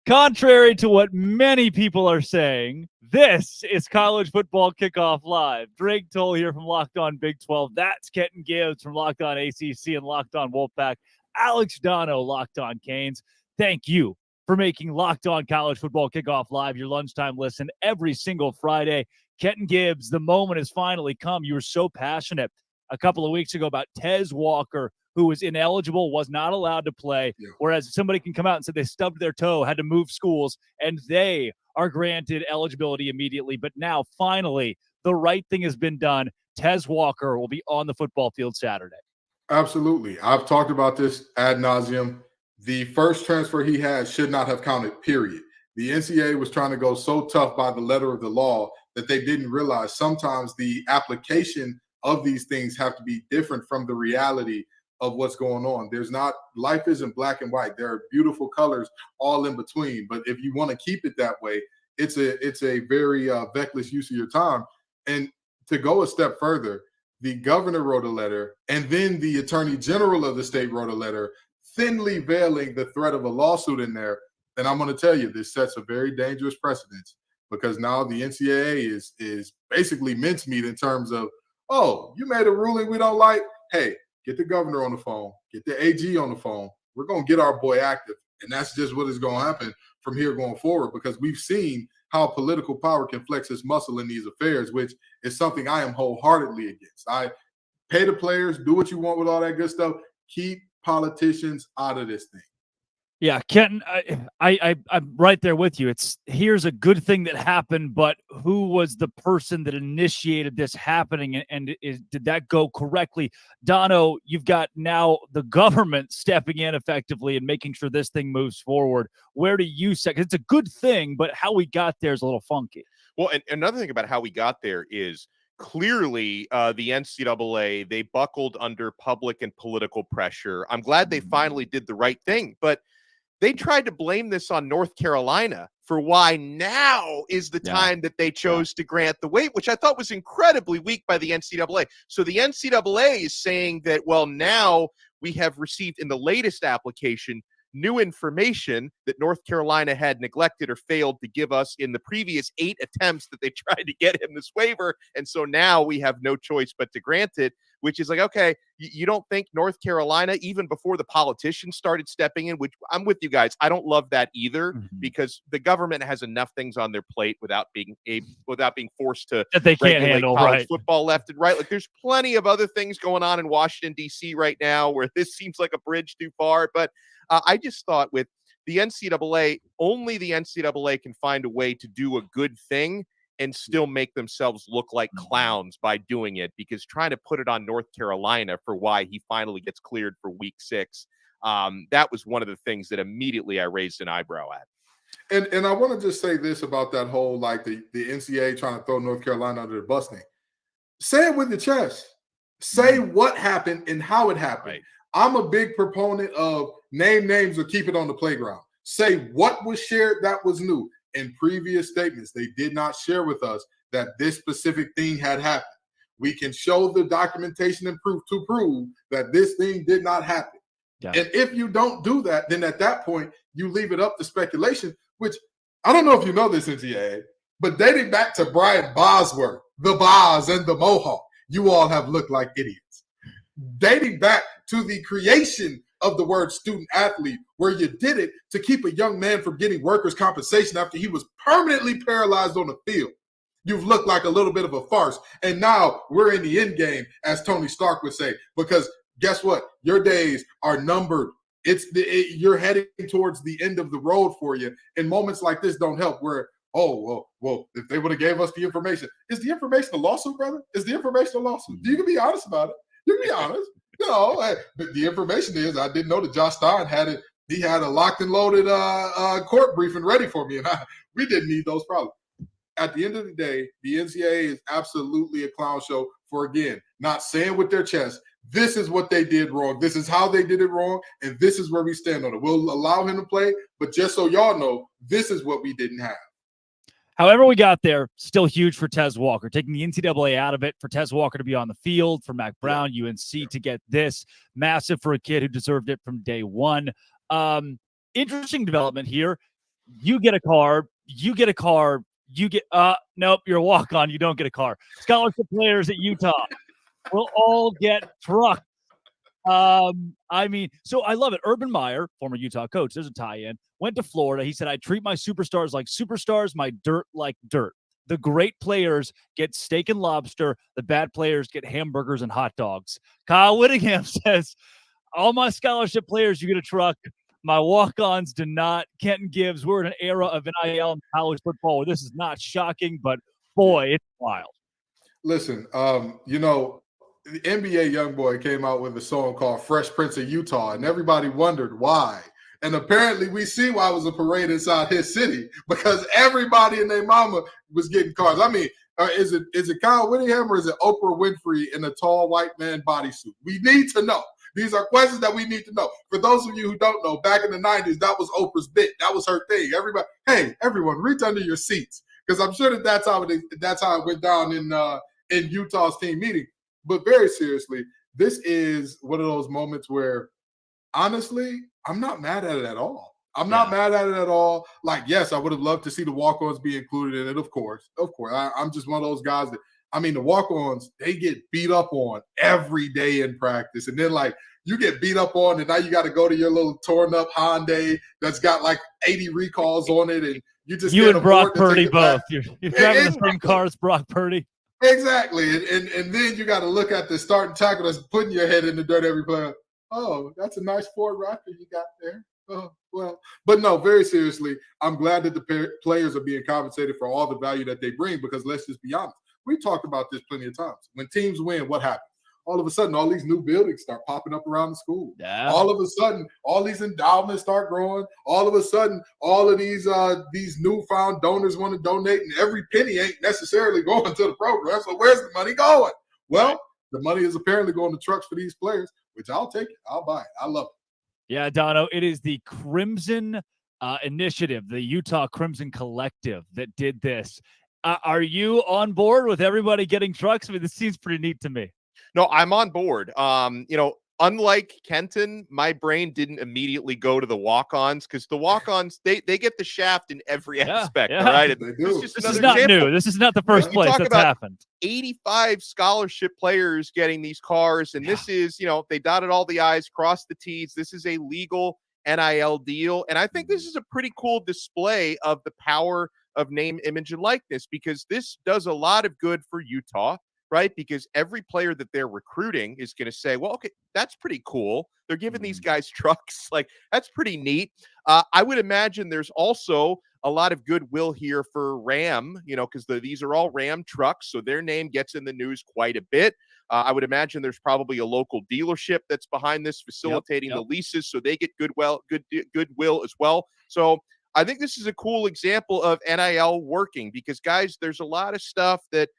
Contrary to what many people are saying, this is College Football Kickoff Live. Drake Toll here from Locked On Big 12. That's Kenton Gibbs from Locked On ACC and Locked On Wolfpack. Alex Dono, Locked On Canes. Thank you for making Locked On College Football Kickoff Live your lunchtime listen every single Friday. Kenton Gibbs, the moment has finally come. You were so passionate a couple of weeks ago about Tez Walker, who was ineligible, was not allowed to play, whereas somebody can come out and say they stubbed their toe, had to move schools, and they are granted eligibility immediately. But now, finally, the right thing has been done. Tez Walker will be on the football field Saturday. Absolutely. I've talked about this ad nauseum. The first transfer he had should not have counted, period. The NCAA was trying to go so tough by the letter of the law that they didn't realize sometimes the application of these things have to be different from the reality of what's going on. Life isn't black and white. There are beautiful colors all in between. But if you want to keep it that way, it's a very feckless use of your time. And to go a step further, the governor wrote a letter, and then the attorney general of the state wrote a letter, thinly veiling the threat of a lawsuit in there. And I'm going to tell you, this sets a very dangerous precedent, because now the NCAA is basically mincemeat in terms of, oh, you made a ruling we don't like? Hey, get the governor on the phone, get the AG on the phone. We're going to get our boy active. And that's just what is going to happen from here going forward, because we've seen how political power can flex its muscle in these affairs, which is something I am wholeheartedly against. I pay the players, do what you want with all that good stuff. Keep politicians out of this thing. Yeah, Kenton, I'm right there with you. Here's a good thing that happened, but who was the person that initiated this happening, and did that go correctly? Dono, you've got now the government stepping in effectively and making sure this thing moves forward. Where do you say? Because it's a good thing, but how we got there is a little funky. Well, and another thing about how we got there is clearly the NCAA, they buckled under public and political pressure. I'm glad they finally did the right thing, but they tried to blame this on North Carolina for why now is the time that they chose to grant the waiver, which I thought was incredibly weak by the NCAA. So the NCAA is saying that, well, now we have received in the latest application new information that North Carolina had neglected or failed to give us in the previous 8 attempts that they tried to get him this waiver. And so now we have no choice but to grant it, which is like, okay, you don't think North Carolina, even before the politicians started stepping in, which I'm with you guys, I don't love that either, because the government has enough things on their plate without being forced to that they can't handle college football left and right. Like, there's plenty of other things going on in Washington, D.C. right now where this seems like a bridge too far. But I just thought with the NCAA, only the NCAA can find a way to do a good thing and still make themselves look like clowns by doing it, because trying to put it on North Carolina for why he finally gets cleared for week 6, that was one of the things that immediately I raised an eyebrow at. And I want to just say this about that whole, like, the NCAA trying to throw North Carolina under the bus thing. Say it with your chest. Say what happened and how it happened. Right. I'm a big proponent of name names or keep it on the playground. Say what was shared that was new. In previous statements, they did not share with us that this specific thing had happened. We can show the documentation and proof to prove that this thing did not happen. Yeah. And if you don't do that, then at that point, you leave it up to speculation, which I don't know if you know this, NCAA, but dating back to Brian Bosworth, the Boz and the Mohawk, you all have looked like idiots. Dating back to the creation of the word student athlete, where you did it to keep a young man from getting workers' compensation after he was permanently paralyzed on the field. You've looked like a little bit of a farce. And now we're in the end game, as Tony Stark would say, because guess what? Your days are numbered. You're heading towards the end of the road for you. And moments like this don't help, where, well, if they would have gave us the information. Is the information a lawsuit, brother? Is the information a lawsuit? You can be honest about it. You can be honest. The information is, I didn't know that Josh Stein had it. He had a locked and loaded court briefing ready for me, and we didn't need those problems. At the end of the day, the NCAA is absolutely a clown show for, again, not saying with their chest, this is what they did wrong. This is how they did it wrong, and this is where we stand on it. We'll allow him to play, but just so y'all know, this is what we didn't have. However we got there, still huge for Tez Walker. Taking the NCAA out of it, for Tez Walker to be on the field, for Mac Brown, UNC to get this. Massive for a kid who deserved it from day one. Interesting development here. You get a car. Nope, you're a walk-on. You don't get a car. Scholarship players at Utah will all get trucks. So I love it. Urban Meyer, former Utah coach, there's a tie-in, went to Florida. He said, I treat my superstars like superstars, my dirt like dirt. The great players get steak and lobster. The bad players get hamburgers and hot dogs. Kyle Whittingham says, all my scholarship players, you get a truck. My walk-ons do not. Kenton Gibbs, we're in an era of NIL and college football where this is not shocking, but boy, it's wild. Listen, the NBA YoungBoy came out with a song called Fresh Prince of Utah, and everybody wondered why. And apparently we see why it was a parade inside his city, because everybody and their mama was getting cars. I mean, is it Kyle Whittingham or is it Oprah Winfrey in a tall white man bodysuit? We need to know. These are questions that we need to know. For those of you who don't know, back in the 90s, that was Oprah's bit. That was her thing. Everyone, reach under your seats, because I'm sure that's how it went down in Utah's team meeting. But very seriously, this is one of those moments where, honestly, I'm not mad at it at all. I'm not mad at it at all. Like, yes, I would have loved to see the walk-ons be included in it, of course. I'm just one of those guys that, the walk-ons, they get beat up on every day in practice. And then, like, you get beat up on, and now you got to go to your little torn-up Hyundai that's got, like, 80 recalls on it, and you and Brock Purdy both. You're driving the same car as Brock Purdy. Exactly. And then you got to look at the starting tackle that's putting your head in the dirt every play. Oh, that's a nice Ford Raptor you got there. Oh, well. But no, very seriously, I'm glad that the players are being compensated for all the value that they bring, because let's just be honest. We've talked about this plenty of times. When teams win, what happens? All of a sudden, all these new buildings start popping up around the school. Yeah. All of a sudden, all these endowments start growing. All of a sudden, all of these newfound donors want to donate, and every penny ain't necessarily going to the program. So where's the money going? Well, the money is apparently going to trucks for these players, which I'll take it. I'll buy it. I love it. Yeah, Dono, it is the Crimson Initiative, the Utah Crimson Collective that did this. Are you on board with everybody getting trucks? This seems pretty neat to me. No, I'm on board. Unlike Kenton, my brain didn't immediately go to the walk-ons, because the walk-ons, they get the shaft in every aspect. All right. This is not new. This is not the first place that's happened. 85 scholarship players getting these cars, and this is, they dotted all the I's, crossed the T's. This is a legal NIL deal, and I think this is a pretty cool display of the power of name, image, and likeness, because this does a lot of good for Utah. Right? Because every player that they're recruiting is going to say, well, okay, that's pretty cool. They're giving these guys trucks. Like, that's pretty neat. I would imagine there's also a lot of goodwill here for Ram, because these are all Ram trucks. So their name gets in the news quite a bit. I would imagine there's probably a local dealership that's behind this, facilitating the leases. So they get goodwill as well. So I think this is a cool example of NIL working, because, guys, there's a lot of stuff that,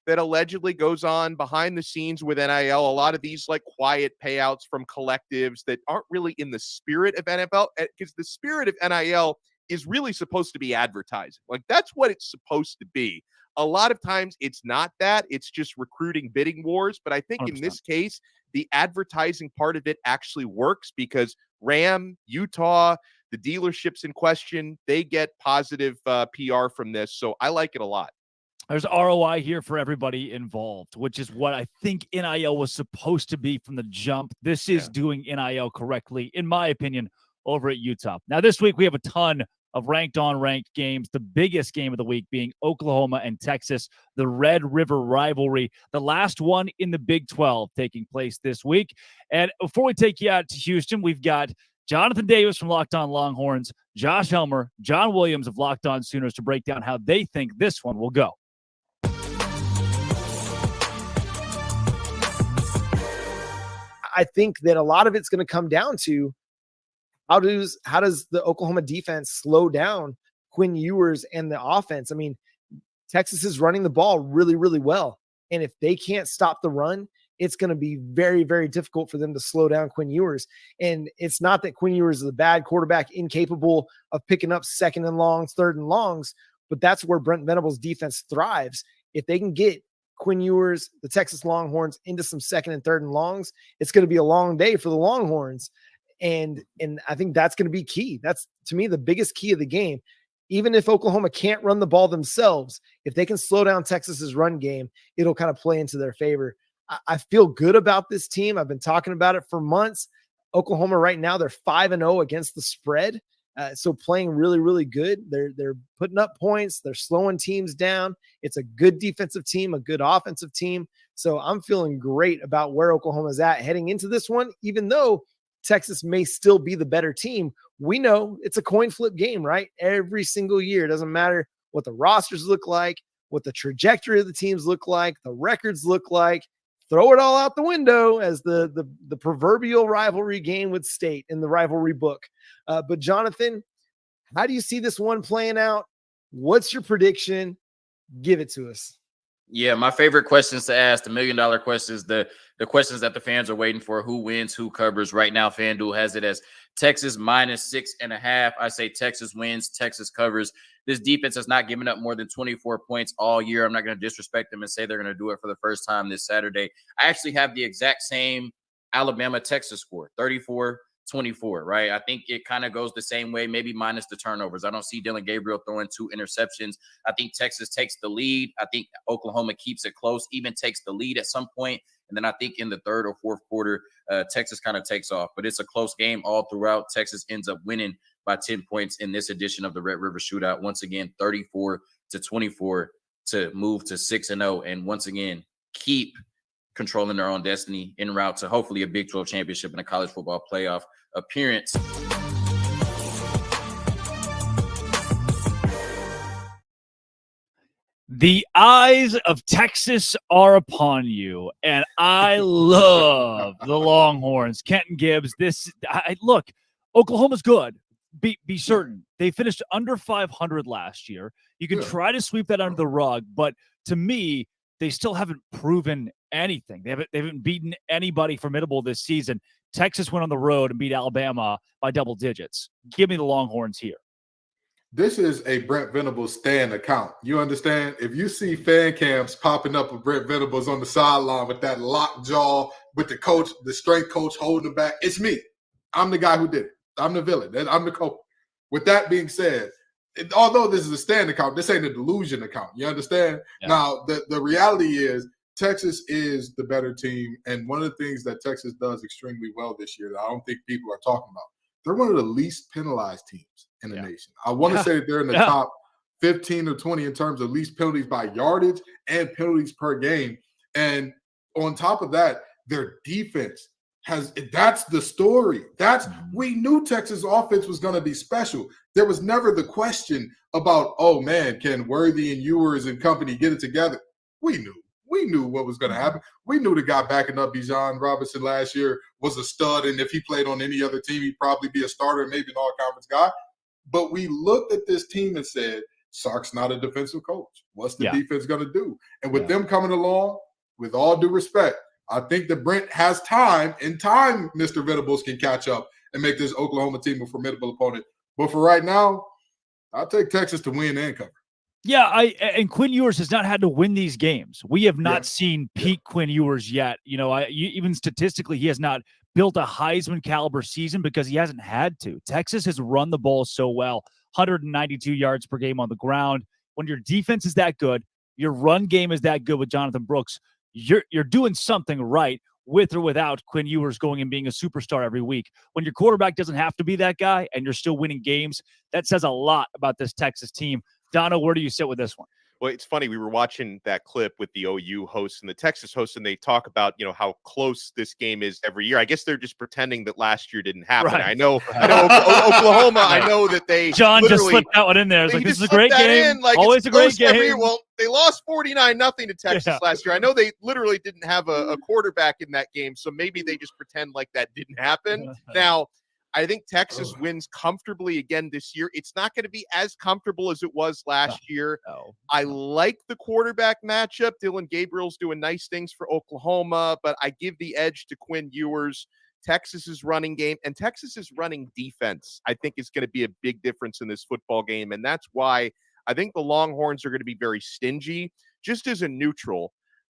that allegedly goes on behind the scenes with NIL. A lot of these like quiet payouts from collectives that aren't really in the spirit of NFL, because the spirit of NIL is really supposed to be advertising. Like, that's what it's supposed to be. A lot of times it's not that. It's just recruiting bidding wars. But I think 100%. In this case, the advertising part of it actually works, because Ram, Utah, the dealerships in question, they get positive PR from this. So I like it a lot. There's ROI here for everybody involved, which is what I think NIL was supposed to be from the jump. This is doing NIL correctly, in my opinion, over at Utah. Now, this week we have a ton of ranked on ranked games, the biggest game of the week being Oklahoma and Texas, the Red River rivalry, the last one in the Big 12 taking place this week. And before we take you out to Houston, we've got Jonathan Davis from Locked On Longhorns, Josh Helmer, John Williams of Locked On Sooners to break down how they think this one will go. I think that a lot of it's going to come down to how does the Oklahoma defense slow down Quinn Ewers and the offense. I mean, Texas is running the ball really, really well. And if they can't stop the run, it's going to be very, very difficult for them to slow down Quinn Ewers. And it's not that Quinn Ewers is a bad quarterback, incapable of picking up second and longs, third and longs, but that's where Brent Venables' defense thrives. If they can get Quinn Ewers, the Texas Longhorns, into some second and third and longs, it's going to be a long day for the Longhorns. And I think that's going to be key. That's, to me, the biggest key of the game. Even if Oklahoma can't run the ball themselves, if they can slow down Texas's run game, it'll kind of play into their favor. I feel good about this team. I've been talking about it for months. Oklahoma right now, they're 5-0 against the spread. So playing really, really good. They're putting up points. They're slowing teams down. It's a good defensive team, a good offensive team. So I'm feeling great about where Oklahoma's at heading into this one, even though Texas may still be the better team. We know it's a coin flip game, right? Every single year. It doesn't matter what the rosters look like, what the trajectory of the teams look like, the records look like. Throw it all out the window, as the proverbial rivalry game would state in the rivalry book. But Jonathan, how do you see this one playing out? What's your prediction? Give it to us. Yeah, my favorite questions to ask, the $1 million questions, the questions that the fans are waiting for: who wins, who covers. Right now, FanDuel has it as Texas -6.5. I say Texas wins, Texas covers. This defense has not given up more than 24 points all year. I'm not going to disrespect them and say they're going to do it for the first time this Saturday. I actually have the exact same Alabama-Texas score, 34-24, right? I think it kind of goes the same way, maybe minus the turnovers. I don't see Dylan Gabriel throwing 2 interceptions. I think Texas takes the lead. I think Oklahoma keeps it close, even takes the lead at some point. And then I think in the third or fourth quarter, Texas kind of takes off. But it's a close game all throughout. Texas ends up winning by 10 points in this edition of the Red River Shootout. Once again, 34-24 to move to 6-0. And once again, keep controlling their own destiny en route to hopefully a Big 12 championship and a college football playoff appearance. The eyes of Texas are upon you, and I love the Longhorns. Kenton Gibbs, look, Oklahoma's good. Be certain. They finished under 500 last year. You can try to sweep that under the rug, but to me, they still haven't proven anything. They haven't beaten anybody formidable this season. Texas went on the road and beat Alabama by double digits. Give me the Longhorns here. This is a Brent Venables stan account. You understand? If you see fan cams popping up with Brent Venables on the sideline with that locked jaw, with the coach, the strength coach holding him back, it's me. I'm the guy who did it. I'm the villain. I'm the coach. With that being said, although this is a stand account, this ain't a delusion account. You understand? Yeah. Now, the reality is Texas is the better team. And one of the things that Texas does extremely well this year that I don't think people are talking about, they're one of the least penalized teams in the nation. I want to say that they're in the top 15 or 20 in terms of least penalties by yardage and penalties per game. And on top of that, their defense that's the story. We knew Texas offense was going to be special. There was never the question about, oh man, can Worthy and Ewers and company get it together? We knew what was going to happen. We knew the guy backing up Bijan Robinson last year was a stud, and if he played on any other team, he'd probably be a starter, maybe an all-conference guy. But we looked at this team and said, Sark's not a defensive coach. What's the defense going to do? And with them coming along, with all due respect, I think that Brent has time. In time, Mr. Venables can catch up and make this Oklahoma team a formidable opponent. But for right now, I'll take Texas to win and cover. Yeah, and Quinn Ewers has not had to win these games. We have not seen peak Quinn Ewers yet. You know, even statistically, he has not built a Heisman caliber season because he hasn't had to. Texas has run the ball so well, 192 yards per game on the ground. When your defense is that good, your run game is that good with Jonathan Brooks, you're doing something right with or without Quinn Ewers going and being a superstar every week. When your quarterback doesn't have to be that guy and you're still winning games, that says a lot about this Texas team. Dono, where do you sit with this one? Well, it's funny. We were watching that clip with the OU host and the Texas host, and they talk about, how close this game is every year. I guess they're just pretending that last year didn't happen. Right. I know Oklahoma. I know that John just slipped that one in there. It's like, this is a great game. Always a great game. Well, they lost 49-0 to Texas last year. I know they literally didn't have a quarterback in that game, so maybe they just pretend like that didn't happen. Now, I think Texas wins comfortably again this year. It's not going to be as comfortable as it was last year. I like the quarterback matchup. Dylan Gabriel's doing nice things for Oklahoma, but I give the edge to Quinn Ewers. Texas's running game and Texas's running defense, I think, is going to be a big difference in this football game. And that's why I think the Longhorns are going to be very stingy. Just as a neutral,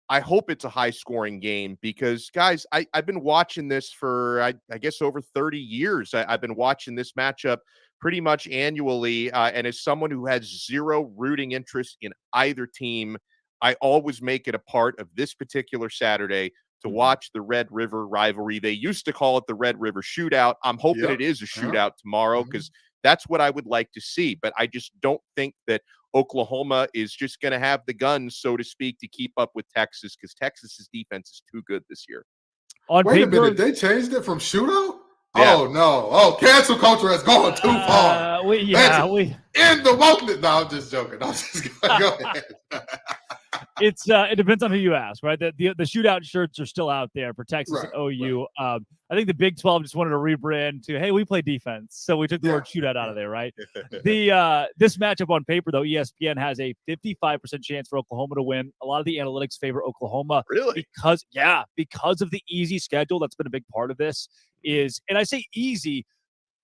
I hope it's a high-scoring game because, guys, I've been watching this for, I guess, over 30 years. I've been watching this matchup pretty much annually, and as someone who has zero rooting interest in either team, I always make it a part of this particular Saturday to watch the Red River rivalry. They used to call it the Red River Shootout. I'm hoping it is a shootout tomorrow because that's what I would like to see, but I just don't think that Oklahoma is just going to have the guns, so to speak, to keep up with Texas because Texas's defense is too good this year. Wait a minute. They changed it from shootout? Yeah. Oh, no. Oh, cancel culture has gone too far. In the moment. No, I'm just joking. I'm just going go ahead. It depends on who you ask, right? The shootout shirts are still out there for Texas and OU. Right. I think the Big 12 just wanted to rebrand to, hey, we play defense. So we took the word shootout out of there, right? This matchup on paper, though, ESPN has a 55% chance for Oklahoma to win. A lot of the analytics favor Oklahoma. Really? Because of the easy schedule. That's been a big part of this and I say easy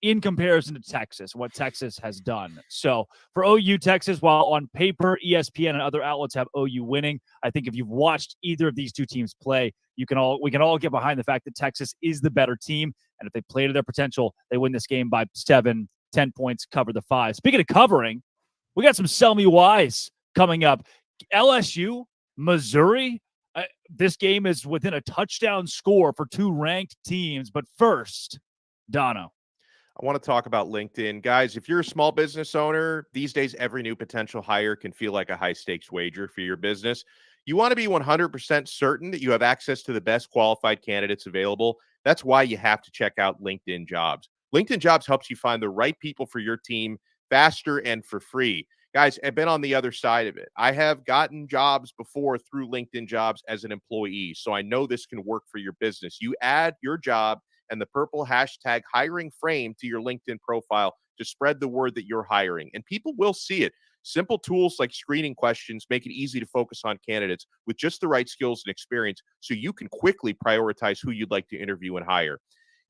in comparison to Texas, what Texas has done. So for OU, Texas, while on paper, ESPN and other outlets have OU winning, I think if you've watched either of these two teams play, we can all get behind the fact that Texas is the better team. And if they play to their potential, they win this game by 7, 10 points, cover the 5. Speaking of covering, we got some Sell Me Whys coming up. LSU, Missouri. This game is within a touchdown score for two ranked teams. But first, Dono. I want to talk about LinkedIn. Guys, if you're a small business owner, these days every new potential hire can feel like a high-stakes wager for your business. You want to be 100% certain that you have access to the best qualified candidates available. That's why you have to check out LinkedIn Jobs. LinkedIn Jobs helps you find the right people for your team faster and for free. Guys, I've been on the other side of it. I have gotten jobs before through LinkedIn Jobs as an employee, so I know this can work for your business. You add your job and the purple hashtag hiring frame to your LinkedIn profile to spread the word that you're hiring. And people will see it. Simple tools like screening questions make it easy to focus on candidates with just the right skills and experience so you can quickly prioritize who you'd like to interview and hire.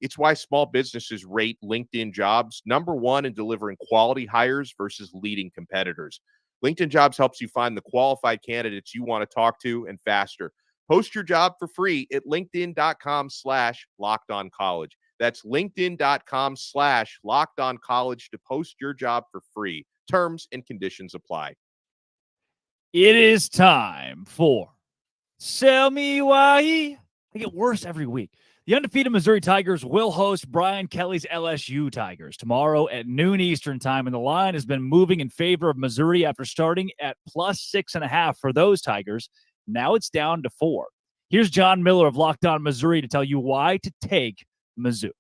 It's why small businesses rate LinkedIn Jobs #1 in delivering quality hires versus leading competitors. LinkedIn Jobs helps you find the qualified candidates you want to talk to and faster. Post your job for free at linkedin.com/lockedoncollege. That's linkedin.com/lockedoncollege to post your job for free. Terms and conditions apply. It is time for Sell Me Why. They get worse every week. The undefeated Missouri Tigers will host Brian Kelly's LSU Tigers tomorrow at noon Eastern time, and the line has been moving in favor of Missouri after starting at +6.5 for those Tigers. Now it's down to 4. Here's John Miller of Locked On Missouri to tell you why to take Mizzou.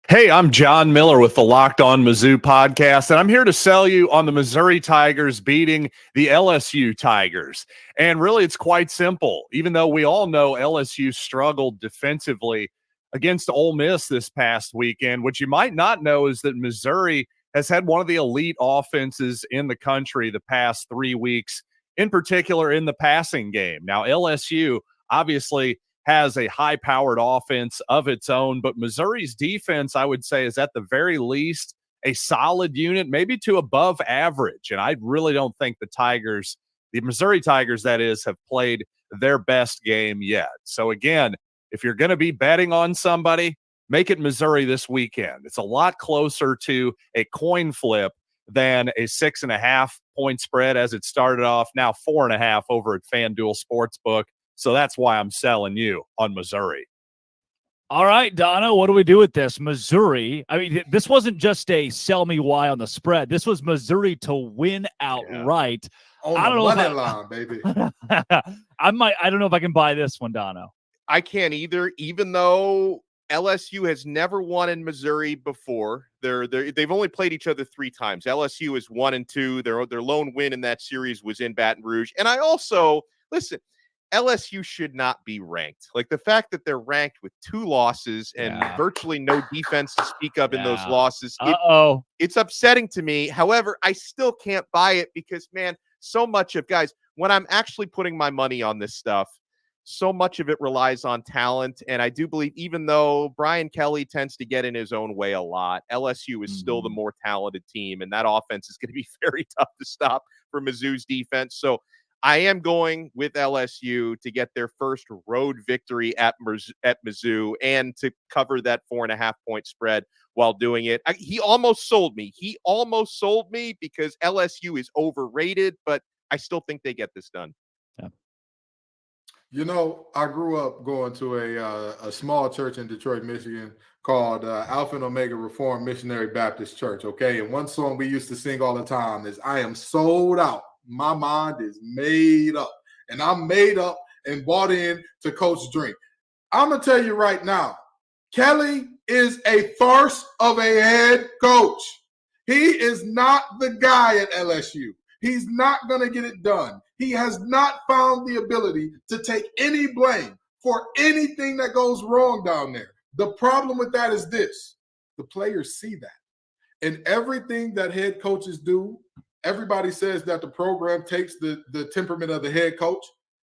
Hey, I'm John Miller with the Locked On Mizzou podcast, and I'm here to sell you on the Missouri Tigers beating the LSU Tigers. And really, it's quite simple. Even though we all know LSU struggled defensively against Ole Miss this past weekend, what you might not know is that Missouri has had one of the elite offenses in the country the past 3 weeks, in particular in the passing game. Now, LSU obviously has a high-powered offense of its own, but Missouri's defense, I would say, is at the very least a solid unit, maybe to above average. And I really don't think the Missouri Tigers, that is, have played their best game yet. So again, if you're going to be betting on somebody, make it Missouri this weekend. It's a lot closer to a coin flip than a 6.5 point spread as it started off, now 4.5 over at FanDuel Sportsbook. So that's why I'm selling you on Missouri. All right, Donna, what do we do with this? Missouri, I mean, this wasn't just a sell me why on the spread. This was Missouri to win outright. On the money line, baby. I don't know if I can buy this one, Dono. I can't either, even though LSU has never won in Missouri before. They've only played each other 3 times. LSU is 1-2. Their lone win in that series was in Baton Rouge. And I also, listen, LSU should not be ranked. Like the fact that they're ranked with 2 losses and virtually no defense to speak of in those losses. It's upsetting to me. However, I still can't buy it because, man, so much of guys, when I'm actually putting my money on this stuff, so much of it relies on talent. And I do believe, even though Brian Kelly tends to get in his own way a lot, LSU is still the more talented team. And that offense is going to be very tough to stop for Mizzou's defense. So I am going with LSU to get their first road victory at Mizzou and to cover that 4.5-point spread while doing it. He almost sold me. Because LSU is overrated, but I still think they get this done. Yeah. You know, I grew up going to a small church in Detroit, Michigan called Alpha and Omega Reformed Missionary Baptist Church, okay? And one song we used to sing all the time is, I am sold out. My mind is made up. And I'm made up and bought in to Coach Drink. I'm going to tell you right now, Kelly is a farce of a head coach. He is not the guy at LSU. He's not going to get it done. He has not found the ability to take any blame for anything that goes wrong down there. The problem with that is this. The players see that. And everything that head coaches do, everybody says that the program takes the temperament of the head coach.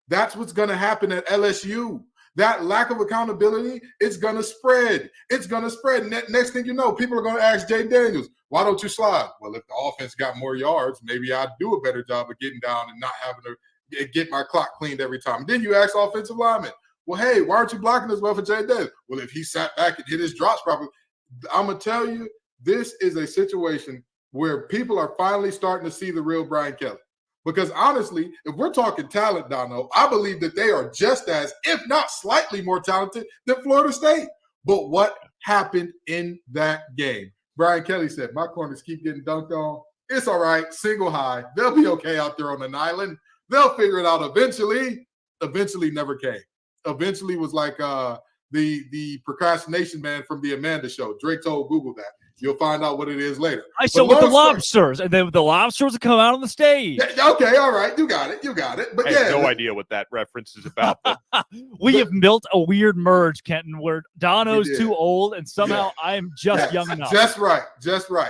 That's what's going to happen at LSU. That lack of accountability, it's going to spread. It's going to spread. Next thing you know, people are going to ask Jay Daniels, why don't you slide? Well, if the offense got more yards, maybe I'd do a better job of getting down and not having to get my clock cleaned every time. And then you ask offensive linemen, well, hey, why aren't you blocking as well for Jay Daniels? Well, if he sat back and hit his drops properly, I'm going to tell you, this is a situation where people are finally starting to see the real Brian Kelly. Because honestly, if we're talking talent, Dono, I believe that they are just as, if not slightly more talented than Florida State. But what happened in that game? Brian Kelly said, my corners keep getting dunked on. It's all right. Single high. They'll be okay out there on an island. They'll figure it out eventually. Eventually never came. Eventually was like the procrastination man from the Amanda Show. Drake told Google that. You'll find out what it is later. I saw with the lobsters, and then the lobsters would come out on the stage. Yeah, okay, all right. You got it. But I have no idea what that reference is about. We have built a weird merge, Kenton, where Dono's too old, and somehow I'm just young enough. Just right.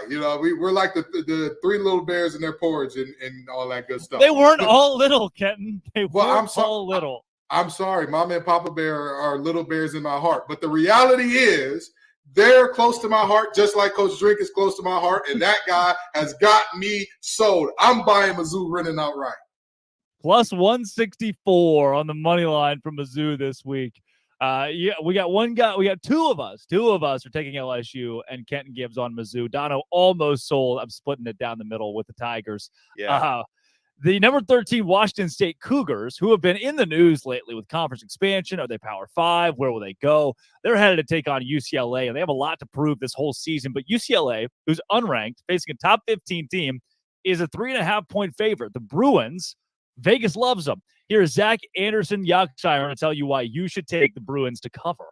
You know, we're like the 3 little bears in their porridge and all that good stuff. They weren't all little, Kenton. They weren't all little. I'm sorry. Mama and Papa Bear are little bears in my heart. But the reality is, they're close to my heart, just like Coach Drink is close to my heart, and that guy has got me sold. I'm buying Mizzou running outright. Plus 164 on the money line from Mizzou this week. We got one guy. We got two of us. Two of us are taking LSU, and Kenton Gibbs on Mizzou. Dono almost sold. I'm splitting it down the middle with the Tigers. Yeah. The number 13 Washington State Cougars, who have been in the news lately with conference expansion. Are they Power 5? Where will they go? They're headed to take on UCLA, and they have a lot to prove this whole season. But UCLA, who's unranked, facing a top 15 team, is a 3.5-point favorite. The Bruins, Vegas loves them. Here is Zach Anderson Yockshire to tell you why you should take the Bruins to cover.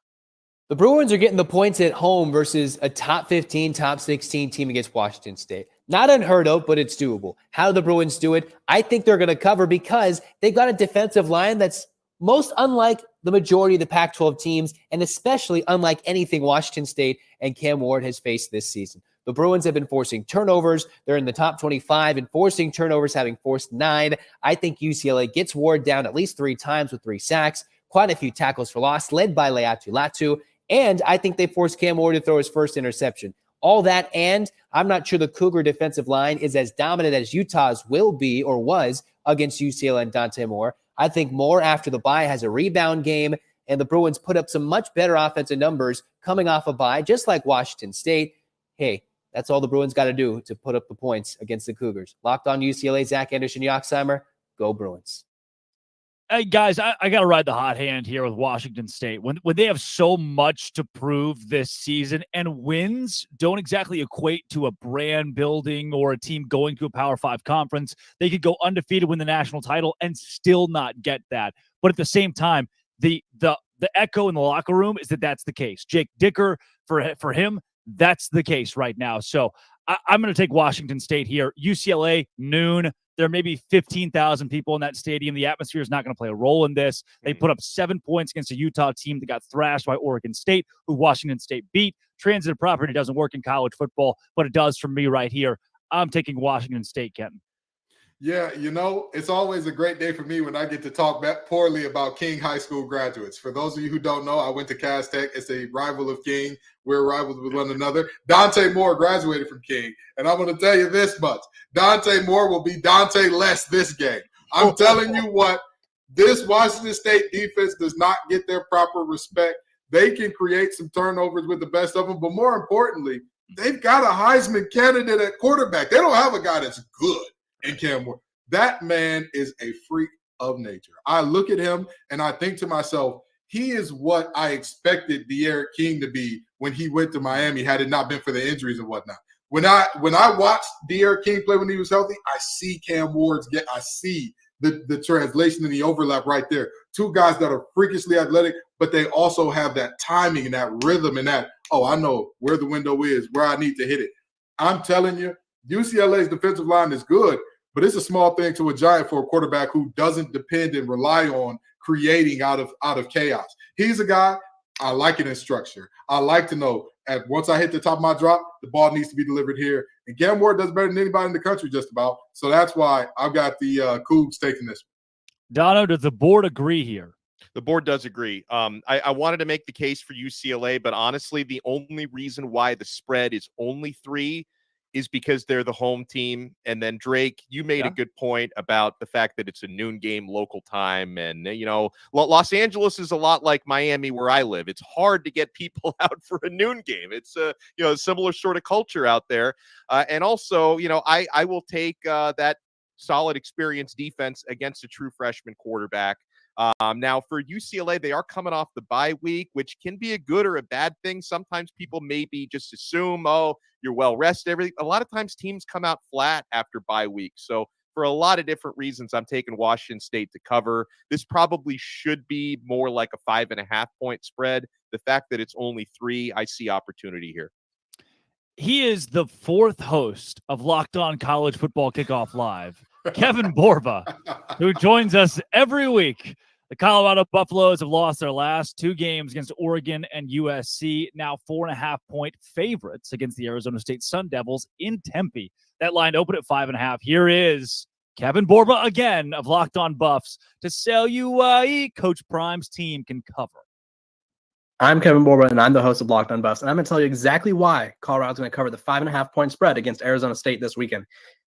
The Bruins are getting the points at home versus a top 15, top 16 team against Washington State. Not unheard of, but it's doable. How do the Bruins do it? I think they're going to cover because they've got a defensive line that's most unlike the majority of the Pac-12 teams, and especially unlike anything Washington State and Cam Ward has faced this season. The Bruins have been forcing turnovers. They're in the top 25 in forcing turnovers, having forced 9. I think UCLA gets Ward down at least 3 times with 3 sacks, quite a few tackles for loss, led by Leatu Latu. And I think they forced Cam Ward to throw his first interception. All that, and I'm not sure the Cougar defensive line is as dominant as Utah's will be or was against UCLA and Dante Moore. I think Moore, after the bye, has a rebound game, and the Bruins put up some much better offensive numbers coming off a bye, just like Washington State. Hey, that's all the Bruins got to do to put up the points against the Cougars. Locked on UCLA, Zach Anderson, Yocksheimer. Go Bruins. Hey, guys, I got to ride the hot hand here with Washington State. When they have so much to prove this season, and wins don't exactly equate to a brand building or a team going to a Power 5 conference. They could go undefeated, win the national title, and still not get that. But at the same time, the echo in the locker room is that that's the case. Jake Dicker, for him, that's the case right now. So I'm going to take Washington State here. UCLA, noon. There may be 15,000 people in that stadium. The atmosphere is not going to play a role in this. They put up 7 points against a Utah team that got thrashed by Oregon State, who Washington State beat. Transitive property doesn't work in college football, but it does for me right here. I'm taking Washington State, Kenton. Yeah, it's always a great day for me when I get to talk poorly about King High School graduates. For those of you who don't know, I went to Cass Tech. It's a rival of King. We're rivals with one another. Dante Moore graduated from King, and I'm going to tell you this much. Dante Moore will be Dante less this game. I'm telling you what, this Washington State defense does not get their proper respect. They can create some turnovers with the best of them, but more importantly, they've got a Heisman candidate at quarterback. They don't have a guy that's good in Cam Moore. That man is a freak of nature. I look at him and I think to myself, he is what I expected De'Aaron King to be when he went to Miami, had it not been for the injuries and whatnot. When I watched De'Aaron King play when he was healthy, I see Cam Ward's I see the translation and the overlap right there. Two guys that are freakishly athletic, but they also have that timing and that rhythm and that, I know where the window is, where I need to hit it. I'm telling you, UCLA's defensive line is good, but it's a small thing to a giant for a quarterback who doesn't depend and rely on creating out of chaos. He's a guy, I like it in structure. I like to know once I hit the top of my drop, the ball needs to be delivered here. And Cam Ward does better than anybody in the country just about. So that's why I've got the Cougs taking this one. Dono, does the board agree here? The board does agree. I wanted to make the case for UCLA, but honestly, the only reason why the spread is only 3 is because they're the home team. And then, Drake, you made a good point about the fact that it's a noon game local time. And, Los Angeles is a lot like Miami where I live. It's hard to get people out for a noon game. It's a similar sort of culture out there. And also, I will take that solid experienced defense against a true freshman quarterback. Now, for UCLA, they are coming off the bye week, which can be a good or a bad thing. Sometimes people maybe just assume, you're well rested, everything. A lot of times teams come out flat after bye week. So for a lot of different reasons, I'm taking Washington State to cover. This probably should be more like a 5.5 point spread. The fact that it's only 3, I see opportunity here. He is the 4th host of Locked On College Football Kickoff Live, Kevin Borba, who joins us every week. The Colorado Buffaloes have lost their last 2 games against Oregon and USC, now 4.5 point favorites against the Arizona State Sun Devils in Tempe. That line opened at 5.5. Here is Kevin Borba again of Locked On Buffs to sell you Coach Prime's team can cover. I'm Kevin Borba, and I'm the host of Locked On Buffs, and I'm going to tell you exactly why Colorado's going to cover the 5.5 point spread against Arizona State this weekend.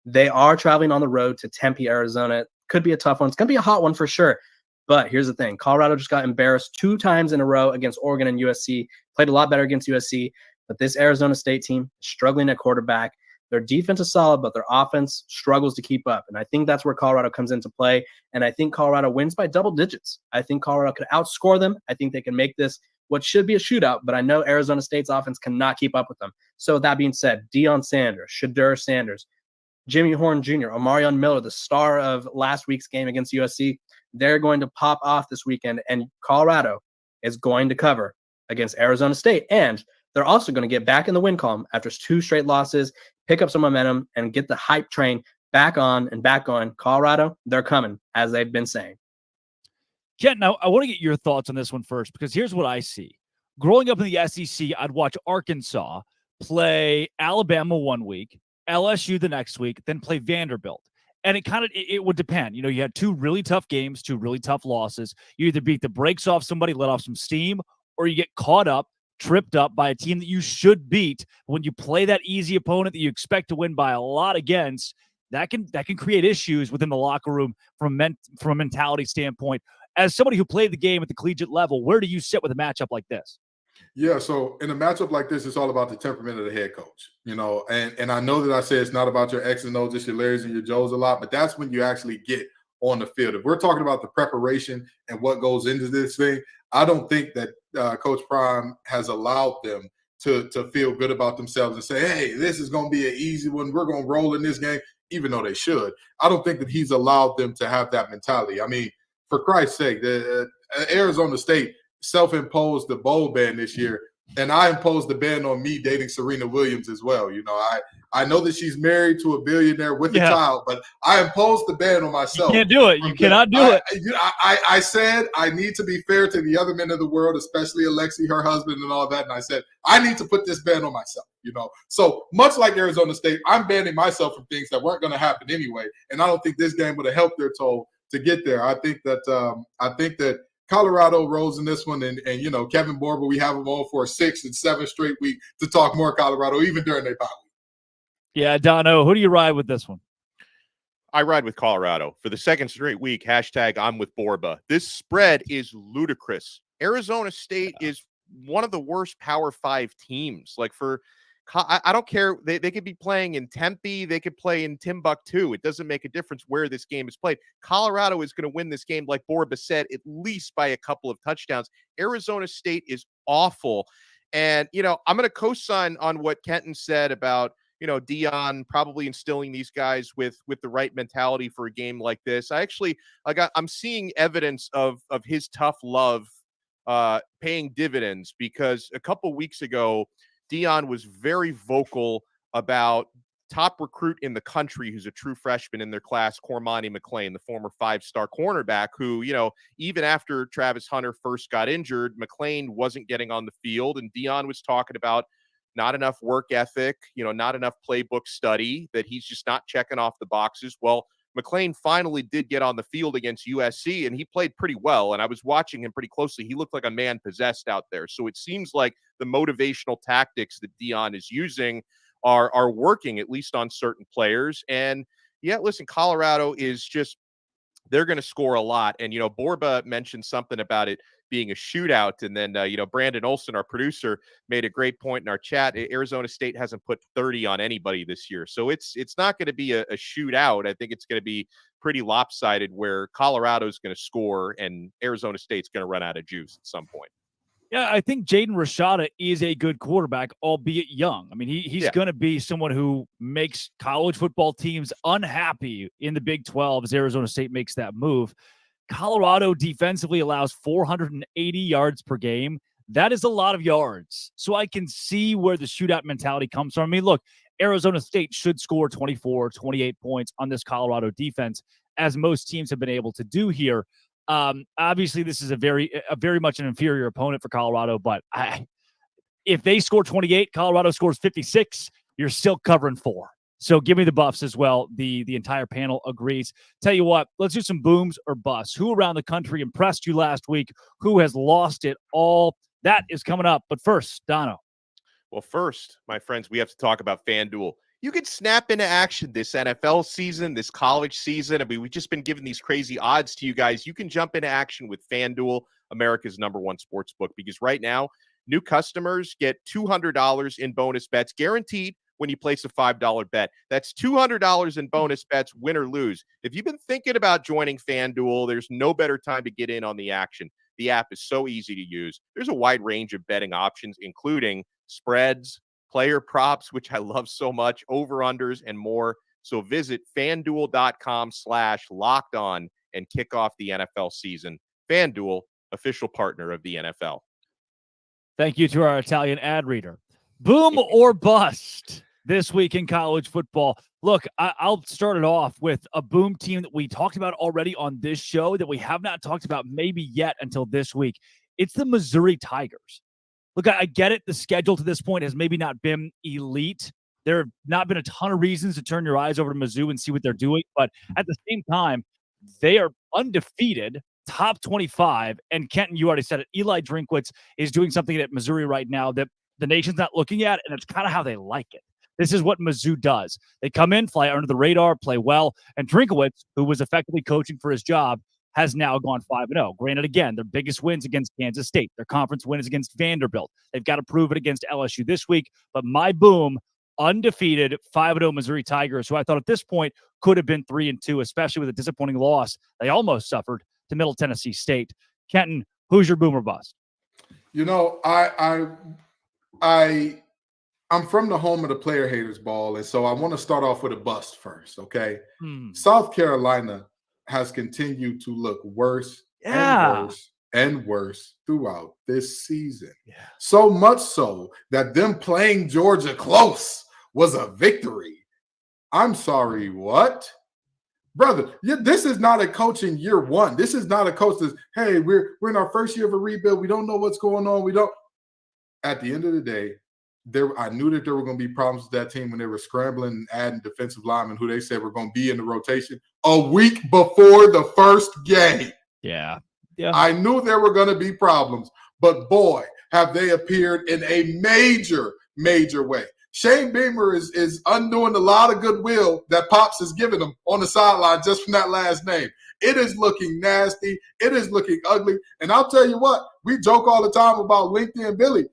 They are traveling on the road to Tempe, Arizona. Could be a tough one. It's going to be a hot one for sure. But here's the thing. Colorado just got embarrassed 2 times in a row against Oregon and USC. Played a lot better against USC. But this Arizona State team is struggling at quarterback. Their defense is solid, but their offense struggles to keep up. And I think that's where Colorado comes into play. And I think Colorado wins by double digits. I think Colorado could outscore them. I think they can make this what should be a shootout. But I know Arizona State's offense cannot keep up with them. So with that being said, Deion Sanders, Shadur Sanders, Jimmy Horn Jr., Omarion Miller, the star of last week's game against USC, they're going to pop off this weekend, and Colorado is going to cover against Arizona State. And they're also going to get back in the win column after 2 straight losses, pick up some momentum, and get the hype train back on and back on. Colorado, they're coming, as they've been saying. Ken, now I want to get your thoughts on this one first, because here's what I see. Growing up in the SEC, I'd watch Arkansas play Alabama one week, LSU the next week, then play Vanderbilt. And it would depend. You had 2 really tough games, 2 really tough losses. You either beat the brakes off somebody, let off some steam, or you get caught up, tripped up by a team that you should beat. When you play that easy opponent that you expect to win by a lot against, that can create issues within the locker room from a mentality standpoint. As somebody who played the game at the collegiate level, where do you sit with a matchup like this? Yeah, so in a matchup like this, it's all about the temperament of the head coach, and I know that I say it's not about your X's and O's, just your Larry's and your Joe's a lot, but that's when you actually get on the field. If we're talking about the preparation and what goes into this thing, I don't think that Coach Prime has allowed them to feel good about themselves and say, hey, this is going to be an easy one. We're going to roll in this game, even though they should. I don't think that he's allowed them to have that mentality. I mean, for Christ's sake, Arizona State self-imposed the bowl ban this year and I imposed the ban on me dating Serena Williams as well. You know, I know that she's married to a billionaire with a child, but I imposed the ban on myself. You can't do it. You cannot do it. I said I need to be fair to the other men of the world, especially Alexi, her husband, and all that. And I said, I need to put this ban on myself, you know. So much like Arizona State, I'm banning myself from things that weren't going to happen anyway. And I don't think this game would have helped their toll to get there. I think that Colorado rose in this one, and you know, Kevin Borba, we have him on for a 6th and 7th straight week to talk more Colorado, even during their bye week. Yeah, Dono, who do you ride with this one? I ride with Colorado for the 2nd straight week. # I'm with Borba. This spread is ludicrous. Arizona State is one of the worst Power 5 teams. Like I don't care. They could be playing in Tempe. They could play in Timbuktu. It doesn't make a difference where this game is played. Colorado is going to win this game, like Borba said, at least by a couple of touchdowns. Arizona State is awful. And, you know, I'm going to co-sign on what Kenton said about, you know, Deion probably instilling these guys with the right mentality for a game like this. I'm seeing evidence of his tough love paying dividends, because a couple weeks ago, Deion was very vocal about top recruit in the country who's a true freshman in their class, Cormani McClain, the former 5-star cornerback who, you know, even after Travis Hunter first got injured, McClain wasn't getting on the field. And Deion was talking about not enough work ethic, you know, not enough playbook study, that he's just not checking off the boxes. Well, McClain finally did get on the field against USC, and he played pretty well. And I was watching him pretty closely. He looked like a man possessed out there. So it seems like the motivational tactics that Deion is using are working, at least on certain players. And yeah, listen, Colorado is just, they're going to score a lot. And, you know, Borba mentioned something about it being a shootout. And then, you know, Brandon Olson, our producer, made a great point in our chat. Arizona State hasn't put 30 on anybody this year. So it's not going to be a shootout. I think it's going to be pretty lopsided, where Colorado's going to score and Arizona State's going to run out of juice at some point. Yeah, I think Jaden Rashada is a good quarterback, albeit young. I mean, he's going to be someone who makes college football teams unhappy in the Big 12 as Arizona State makes that move. Colorado defensively allows 480 yards per game. That is a lot of yards. So I can see where the shootout mentality comes from. I mean, look, Arizona State should score 24, 28 points on this Colorado defense, as most teams have been able to do here. Obviously, this is a very much an inferior opponent for Colorado, but if they score 28, Colorado scores 56, you're still covering 4. So give me the Buffs as well. The entire panel agrees. Tell you what, let's do some booms or busts. Who around the country impressed you last week? Who has lost it all? That is coming up. But first, Dono. Well, first, my friends, we have to talk about FanDuel. You could snap into action this NFL season, this college season. I mean, we've just been giving these crazy odds to you guys. You can jump into action with FanDuel, America's #1 sports book, because right now, new customers get $200 in bonus bets guaranteed when you place a $5 bet. That's $200 in bonus bets, win or lose. If you've been thinking about joining FanDuel, there's no better time to get in on the action. The app is so easy to use. There's a wide range of betting options, including spreads, player props, which I love so much, over-unders, and more. So visit FanDuel.com/lockedon and kick off the NFL season. FanDuel, official partner of the NFL. Thank you to our Italian ad reader. Boom or bust this week in college football. Look, I'll start it off with a boom team that we talked about already on this show that we have not talked about maybe yet until this week. It's the Missouri Tigers. Look, I get it. The schedule to this point has maybe not been elite. There have not been a ton of reasons to turn your eyes over to Mizzou and see what they're doing. But at the same time, they are undefeated, top 25. And Kenton, you already said it. Eli Drinkwitz is doing something at Missouri right now that the nation's not looking at, and it's kind of how they like it. This is what Mizzou does. They come in, fly under the radar, play well. And Drinkwitz, who was effectively coaching for his job, has now gone 5-0. Granted, again, their biggest wins against Kansas State. Their conference win is against Vanderbilt. They've got to prove it against LSU this week. But my boom, undefeated 5-0 Missouri Tigers, who I thought at this point could have been 3-2, especially with a disappointing loss they almost suffered to Middle Tennessee State. Kenton, who's your boom or bust? You know, I'm from the home of the player haters ball, and so I want to start off with a bust first, okay? South Carolina has continued to look worse and worse and worse throughout this season. Yeah. So much so that them playing Georgia close was a victory. I'm sorry, what? Brother, this is not a coach in year one. This is not a coach that's, hey, we're in our first year of a rebuild. We don't know what's going on. We don't. At the end of the day, I knew that there were going to be problems with that team when they were scrambling and adding defensive linemen who they said were going to be in the rotation a week before the first game. Yeah. I knew there were going to be problems, but boy, have they appeared in a major, major way. Shane Beamer is undoing a lot of goodwill that Pops has given him on the sideline just from that last name. It is looking nasty. It is looking ugly. And I'll tell you what, we joke all the time about LinkedIn Billy.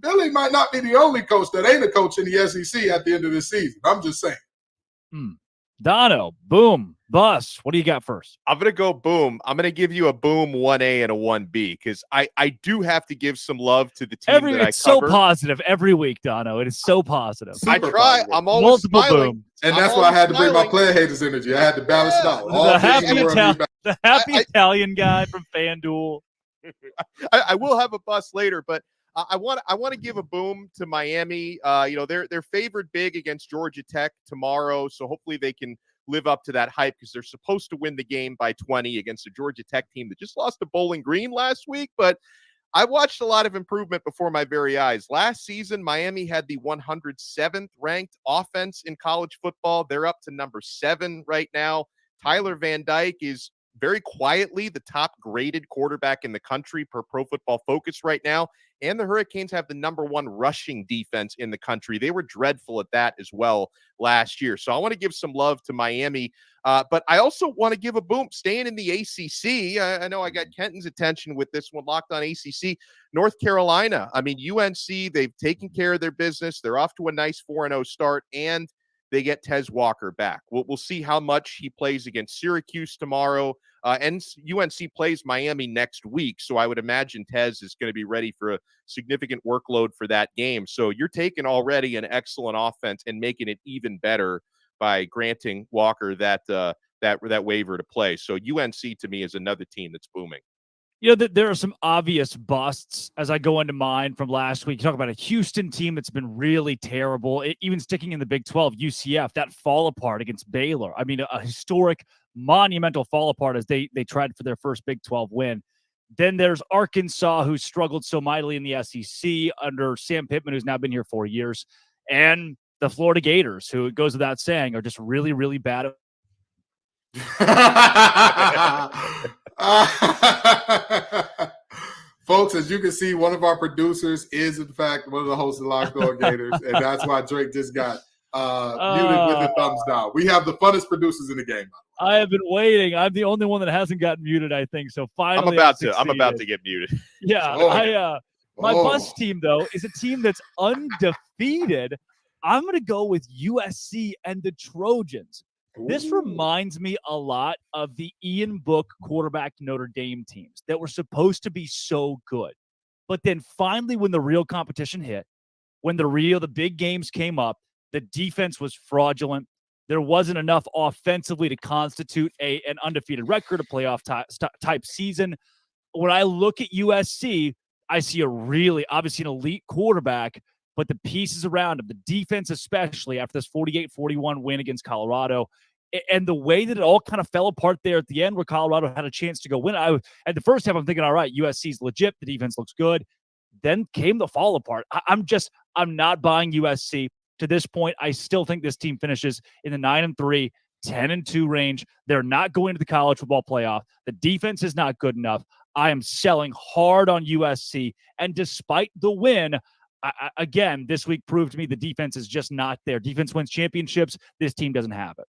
Billy might not be the only coach that ain't a coach in the SEC at the end of this season. I'm just saying. Dono, boom, bust. What do you got first? I'm going to go boom. I'm going to give you a boom 1A and a 1B because I do have to give some love to the team that I cover. It's so positive every week, Dono. It is so positive. I try. Positive. I'm always Multiple smiling. boom. And that's why I had to bring my player haters energy. I had to balance it out. The happy Italian guy from FanDuel. I will have a bust later, but I want to give a boom to Miami. They're favored big against Georgia Tech tomorrow, so hopefully they can live up to that hype because they're supposed to win the game by 20 against a Georgia Tech team that just lost to Bowling Green last week. But I watched a lot of improvement before my very eyes. Last season, Miami had the 107th ranked offense in college football. They're up to number 7 right now. Tyler Van Dyke is very quietly the top graded quarterback in the country per Pro Football Focus right now. And the Hurricanes have the number 1 rushing defense in the country. They were dreadful at that as well last year. So I want to give some love to Miami. But I also want to give a boom, staying in the ACC. I know I got Kenton's attention with this one, Locked On ACC. North Carolina. I mean, UNC, they've taken care of their business. They're off to a nice 4-0 start, and they get Tez Walker back. We'll see how much he plays against Syracuse tomorrow. And UNC plays Miami next week, so I would imagine Tez is going to be ready for a significant workload for that game. So you're taking already an excellent offense and making it even better by granting Walker that waiver to play. So UNC to me is another team that's booming. There are some obvious busts as I go into mine from last week. You talk about a Houston team that's been really terrible. Even sticking in the Big 12, UCF, that fall apart against Baylor. I mean, a historic, monumental fall apart as they tried for their first Big 12 win. Then there's Arkansas, who struggled so mightily in the SEC under Sam Pittman, who's now been here 4 years. And the Florida Gators, who, it goes without saying, are just really, really bad. Folks, as you can see, one of our producers is, in fact, one of the hosts of Locked On Gators, and that's why Drake just got muted with a thumbs down. We have the funnest producers in the game. I have been waiting. I'm the only one that hasn't gotten muted, I think. So finally, I'm about to get muted. Yeah, my bus team though is a team that's undefeated. I'm going to go with USC and the Trojans. This reminds me a lot of the Ian Book quarterback Notre Dame teams that were supposed to be so good. But then finally, when the real competition hit, when the big games came up, the defense was fraudulent. There wasn't enough offensively to constitute an undefeated record, a playoff type season. When I look at USC, I see obviously an elite quarterback, but the pieces around him, the defense especially after this 48-41 win against Colorado, and the way that it all kind of fell apart there at the end where Colorado had a chance to go win. At the first half, I'm thinking, all right, USC's legit. The defense looks good. Then came the fall apart. I'm not buying USC. To this point, I still think this team finishes in the 9-3, 10-2 range. They're not going to the college football playoff. The defense is not good enough. I am selling hard on USC. And despite the win, again, this week proved to me the defense is just not there. Defense wins championships. This team doesn't have it.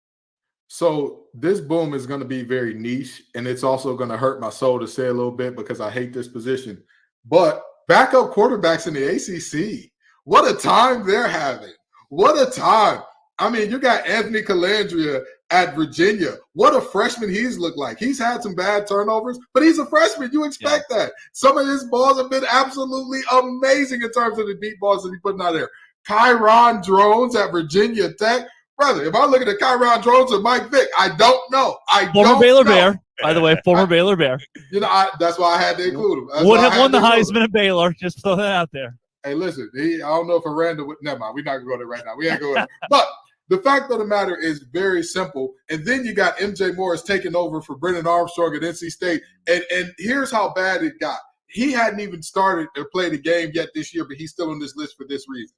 So this boom is going to be very niche, and it's also going to hurt my soul to say a little bit because I hate this position. But backup quarterbacks in the ACC, what a time they're having. What a time. I mean, you got Anthony Calandria at Virginia. What a freshman he's looked like. He's had some bad turnovers, but he's a freshman. You expect that. Some of his balls have been absolutely amazing in terms of the deep balls that he's putting out there. Kyron Drones at Virginia Tech. brother, if I look at the Kyron Jones or Mike Vick, I don't know. Former Baylor Bear, by the way, former Baylor Bear. That's why I had to include him. Would have won the Heisman at Baylor. Just throw that out there. Hey, listen, I don't know if Aranda would. Never mind. We're not going to go there right now. We ain't going there. But the fact of the matter is very simple. And then you got MJ Morris taking over for Brennan Armstrong at NC State. And here's how bad it got. He hadn't even started or played a game yet this year, but he's still on this list for this reason.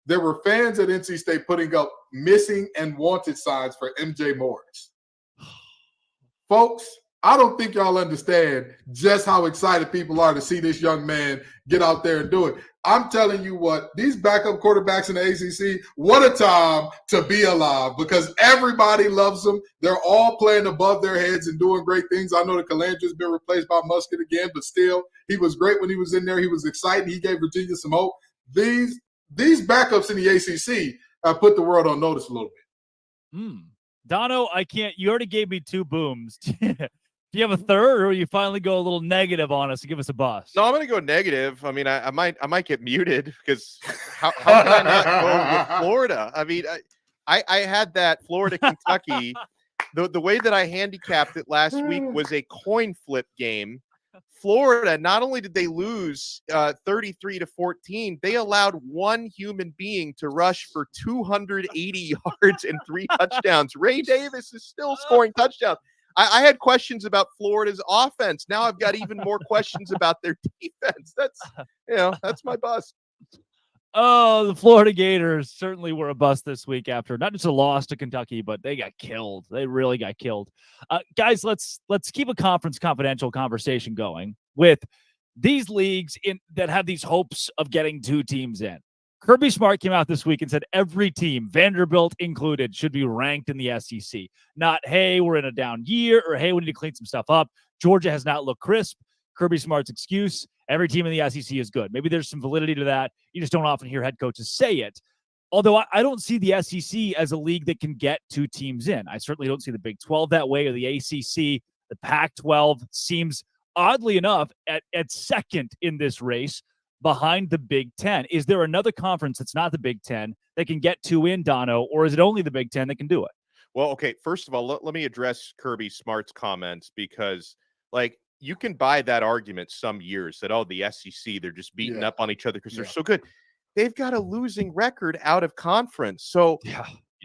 There were fans at NC State putting up missing and wanted signs for MJ Morris. Folks, I don't think y'all understand just how excited people are to see this young man get out there and do it. I'm telling you what, these backup quarterbacks in the ACC, what a time to be alive because everybody loves them. They're all playing above their heads and doing great things. I know that Calandre's been replaced by Musket again, but still, he was great when he was in there. He was exciting. He gave Virginia some hope. These backups in the ACC have put the world on notice a little bit. Dono, I can't. You already gave me 2 booms. Do you have a third, or you finally go a little negative on us to give us a bust? No, I'm going to go negative. I mean, I might get muted because how can I not go with Florida? I mean, I had that Florida Kentucky. The way that I handicapped it last week was a coin flip game. Florida, not only did they lose 33-14, they allowed one human being to rush for 280 yards and 3 touchdowns. Ray Davis is still scoring touchdowns. I had questions about Florida's offense. Now I've got even more questions about their defense. That's my bust. Oh, the Florida Gators certainly were a bust this week after not just a loss to Kentucky, but they got killed. They really got killed. Guys, let's keep a conference confidential conversation going with these leagues that have these hopes of getting 2 teams in. Kirby Smart came out this week and said every team, Vanderbilt included, should be ranked in the SEC. Not, hey, we're in a down year, or hey, we need to clean some stuff up. Georgia has not looked crisp. Kirby Smart's excuse, every team in the SEC is good. Maybe there's some validity to that. You just don't often hear head coaches say it. Although I don't see the SEC as a league that can get 2 teams in. I certainly don't see the Big 12 that way or the ACC. The Pac-12 seems, oddly enough, at second in this race behind the Big 10. Is there another conference that's not the Big 10 that can get 2 in, Dono, or is it only the Big 10 that can do it? Well, okay, first of all, let me address Kirby Smart's comments because, you can buy that argument some years that, the SEC, they're just beating up on each other because they're so good. They've got a losing record out of conference. So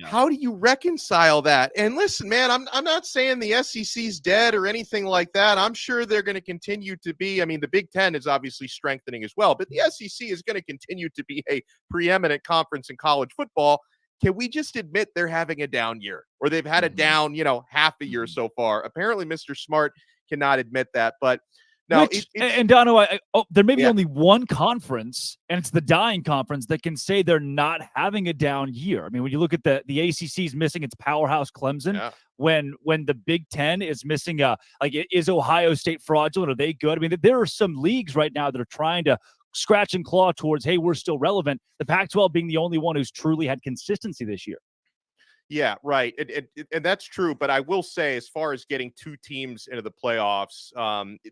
how do you reconcile that? And listen, man, I'm not saying the SEC's dead or anything like that. I'm sure they're going to continue to be. I mean, the Big Ten is obviously strengthening as well, but the SEC is going to continue to be a preeminent conference in college football. Can we just admit they're having a down year, or they've had a down, half a year so far? Apparently, Mr. Smart cannot admit that, but no. And Dono, there may be only one conference, and it's the dying conference, that can say they're not having a down year. I mean, when you look at the ACC's missing its powerhouse Clemson, when the Big Ten is missing is Ohio State fraudulent? Are they good? I mean, there are some leagues right now that are trying to scratch and claw towards, hey, we're still relevant. The Pac-12 being the only one who's truly had consistency this year. Yeah, right. And that's true. But I will say, as far as getting 2 teams into the playoffs,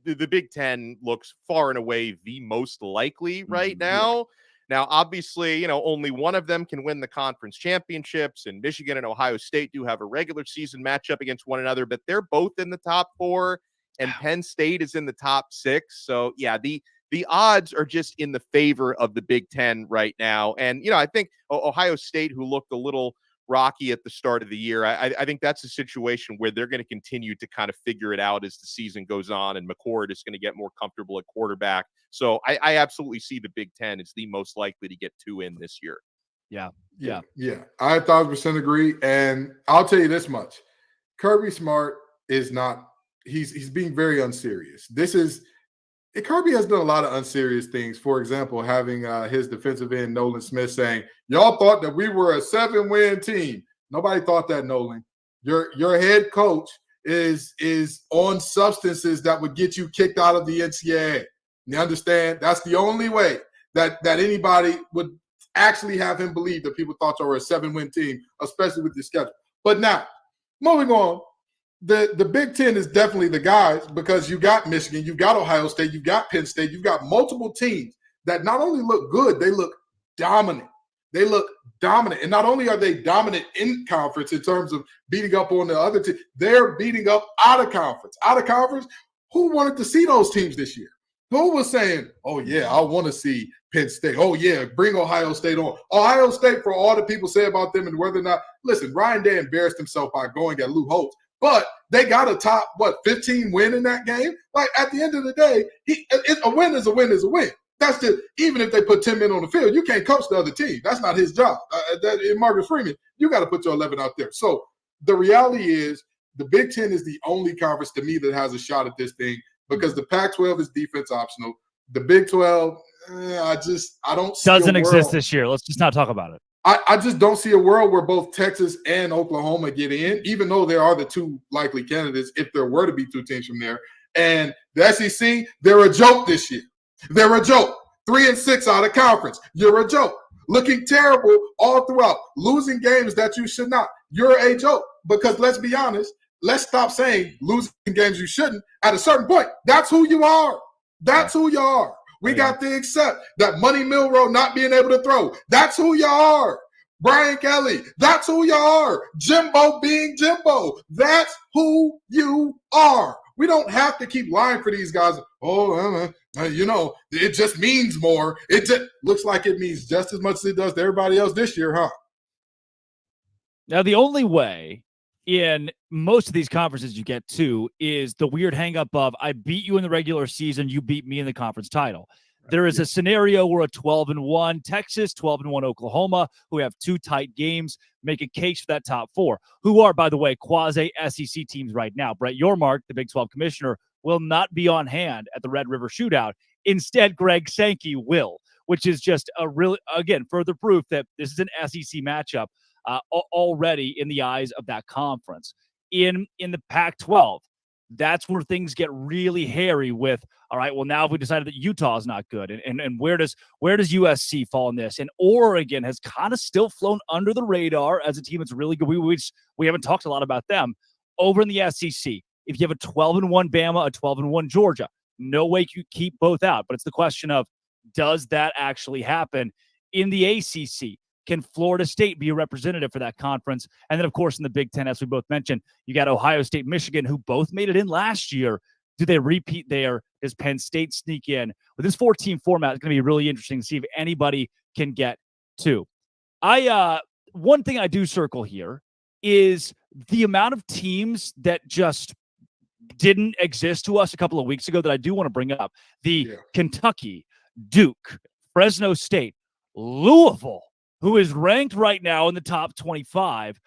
the Big Ten looks far and away the most likely right now. Yeah. Now, obviously, only one of them can win the conference championships, and Michigan and Ohio State do have a regular season matchup against one another, but they're both in the top 4, and Penn State is in the top 6. So, yeah, the odds are just in the favor of the Big Ten right now. And, I think Ohio State, who looked a little rocky at the start of the year, I think that's a situation where they're going to continue to kind of figure it out as the season goes on, and McCord is going to get more comfortable at quarterback. So I absolutely see the Big Ten is the most likely to get 2 in this year. Yeah. I 1,000% agree. And I'll tell you this much. Kirby Smart is not – he's being very unserious. Kirby has done a lot of unserious things. For example, having his defensive end, Nolan Smith, saying, y'all thought that we were a 7-win team. Nobody thought that, Nolan. Your head coach is on substances that would get you kicked out of the NCAA. You understand? That's the only way that anybody would actually have him believe that people thought you were a 7-win team, especially with the schedule. But now, moving on. The Big Ten is definitely the guys, because you got Michigan, you got Ohio State, you got Penn State, you've got multiple teams that not only look good, they look dominant. They look dominant. And not only are they dominant in conference in terms of beating up on the other team, they're beating up out of conference. Out of conference, who wanted to see those teams this year? Who was saying, oh, yeah, I want to see Penn State. Oh, yeah, bring Ohio State on. Ohio State, for all the people say about them and whether or not – listen, Ryan Day embarrassed himself by going at Lou Holtz, but they got a top, 15 win in that game? Like, at the end of the day, a win is a win is a win. That's just – even if they put 10 men on the field, you can't coach the other team. That's not his job. In Marcus Freeman, you got to put your 11 out there. So the reality is the Big Ten is the only conference to me that has a shot at this thing, because the Pac-12 is defense optional. The Big 12, I don't see doesn't a exist world. this year. Let's just not talk about it. I just don't see a world where both Texas and Oklahoma get in, even though there are the two likely candidates if there were to be two teams from there. And the SEC, they're a joke this year. They're a joke. 3-6 out of conference. You're a joke. Looking terrible all throughout. Losing games that you should not. You're a joke. Because let's be honest, let's stop saying losing games you shouldn't. At a certain point, that's who you are. That's who you are. We got to accept that Money Milroe not being able to throw. That's who you are. Brian Kelly, that's who you are. Jimbo being Jimbo. That's who you are. We don't have to keep lying for these guys. It just means more. It just looks like it means just as much as it does to everybody else this year, huh? Now, the only way in most of these conferences you get to is the weird hang up of I beat you in the regular season, you beat me in the conference title. There is a scenario where a 12-1 Texas, 12-1 Oklahoma, who have two tight games, make a case for that top four, who are, by the way, quasi-SEC teams right now. Brett Yormark, the Big 12 commissioner, will not be on hand at the Red River Shootout. Instead, Greg Sankey will, which is just a really, again, further proof that this is an SEC matchup already in the eyes of that conference. In the Pac-12, that's where things get really hairy with, all right, well, now if we decided that Utah is not good, and where does USC fall in this? And Oregon has kind of still flown under the radar as a team that's really good. We haven't talked a lot about them. Over in the SEC, if you have a 12-1 Bama, a 12-1 Georgia, no way you keep both out. But it's the question of, does that actually happen? In the ACC, can Florida State be a representative for that conference? And then, of course, in the Big Ten, as we both mentioned, you got Ohio State, Michigan, who both made it in last year. Do they repeat there? Does Penn State sneak in? With this 4-team format, it's going to be really interesting to see if anybody can get to. One thing I do circle here is the amount of teams that just didn't exist to us a couple of weeks ago that I do want to bring up. Kentucky, Duke, Fresno State, Louisville, who is ranked right now in the top 25.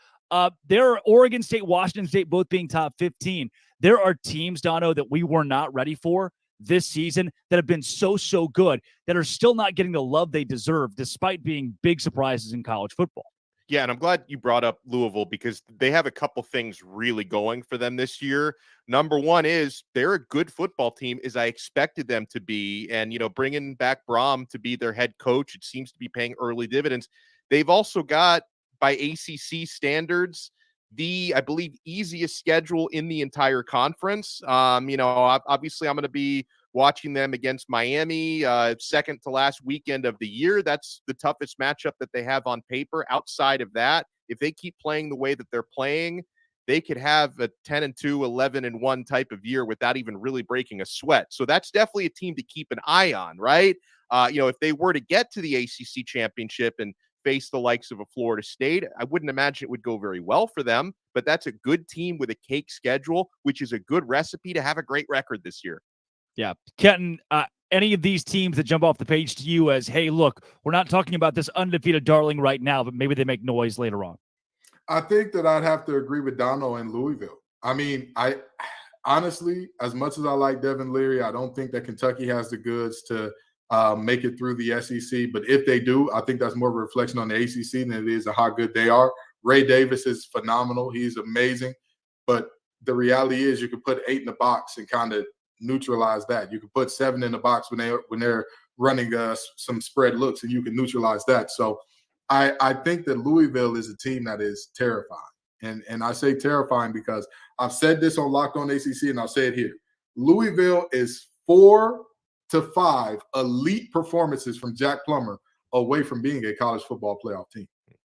There are Oregon State, Washington State, both being top 15. There are teams, Dono, that we were not ready for this season that have been so good that are still not getting the love they deserve despite being big surprises in college football. Yeah, and I'm glad you brought up Louisville because they have a couple things really going for them this year. Number one is they're a good football team, as I expected them to be. And, bringing back Brom to be their head coach, it seems to be paying early dividends. They've also got, by ACC standards, I believe, easiest schedule in the entire conference. Obviously, I'm going to be watching them against Miami, second to last weekend of the year. That's the toughest matchup that they have on paper. Outside of that, if they keep playing the way that they're playing, they could have a 10-2, 11-1 type of year without even really breaking a sweat. So that's definitely a team to keep an eye on, right? If they were to get to the ACC championship and face the likes of a Florida State, I wouldn't imagine it would go very well for them, but that's a good team with a cake schedule, which is a good recipe to have a great record this year. Yeah. Kenton, any of these teams that jump off the page to you as, hey, look, we're not talking about this undefeated darling right now, but maybe they make noise later on? I think that I'd have to agree with Dono and Louisville. I mean, I honestly, as much as I like Devin Leary, I don't think that Kentucky has the goods to make it through the SEC. But if they do, I think that's more of a reflection on the ACC than it is of how good they are. Ray Davis is phenomenal. He's amazing. But the reality is you can put 8 in the box and kind of neutralize that. You can put 7 in the box when they're running some spread looks, and you can neutralize that. So I think that Louisville is a team that is terrifying. And I say terrifying because I've said this on Locked On ACC, and I'll say it here. Louisville is 4 to 5 elite performances from Jack Plummer away from being a college football playoff team.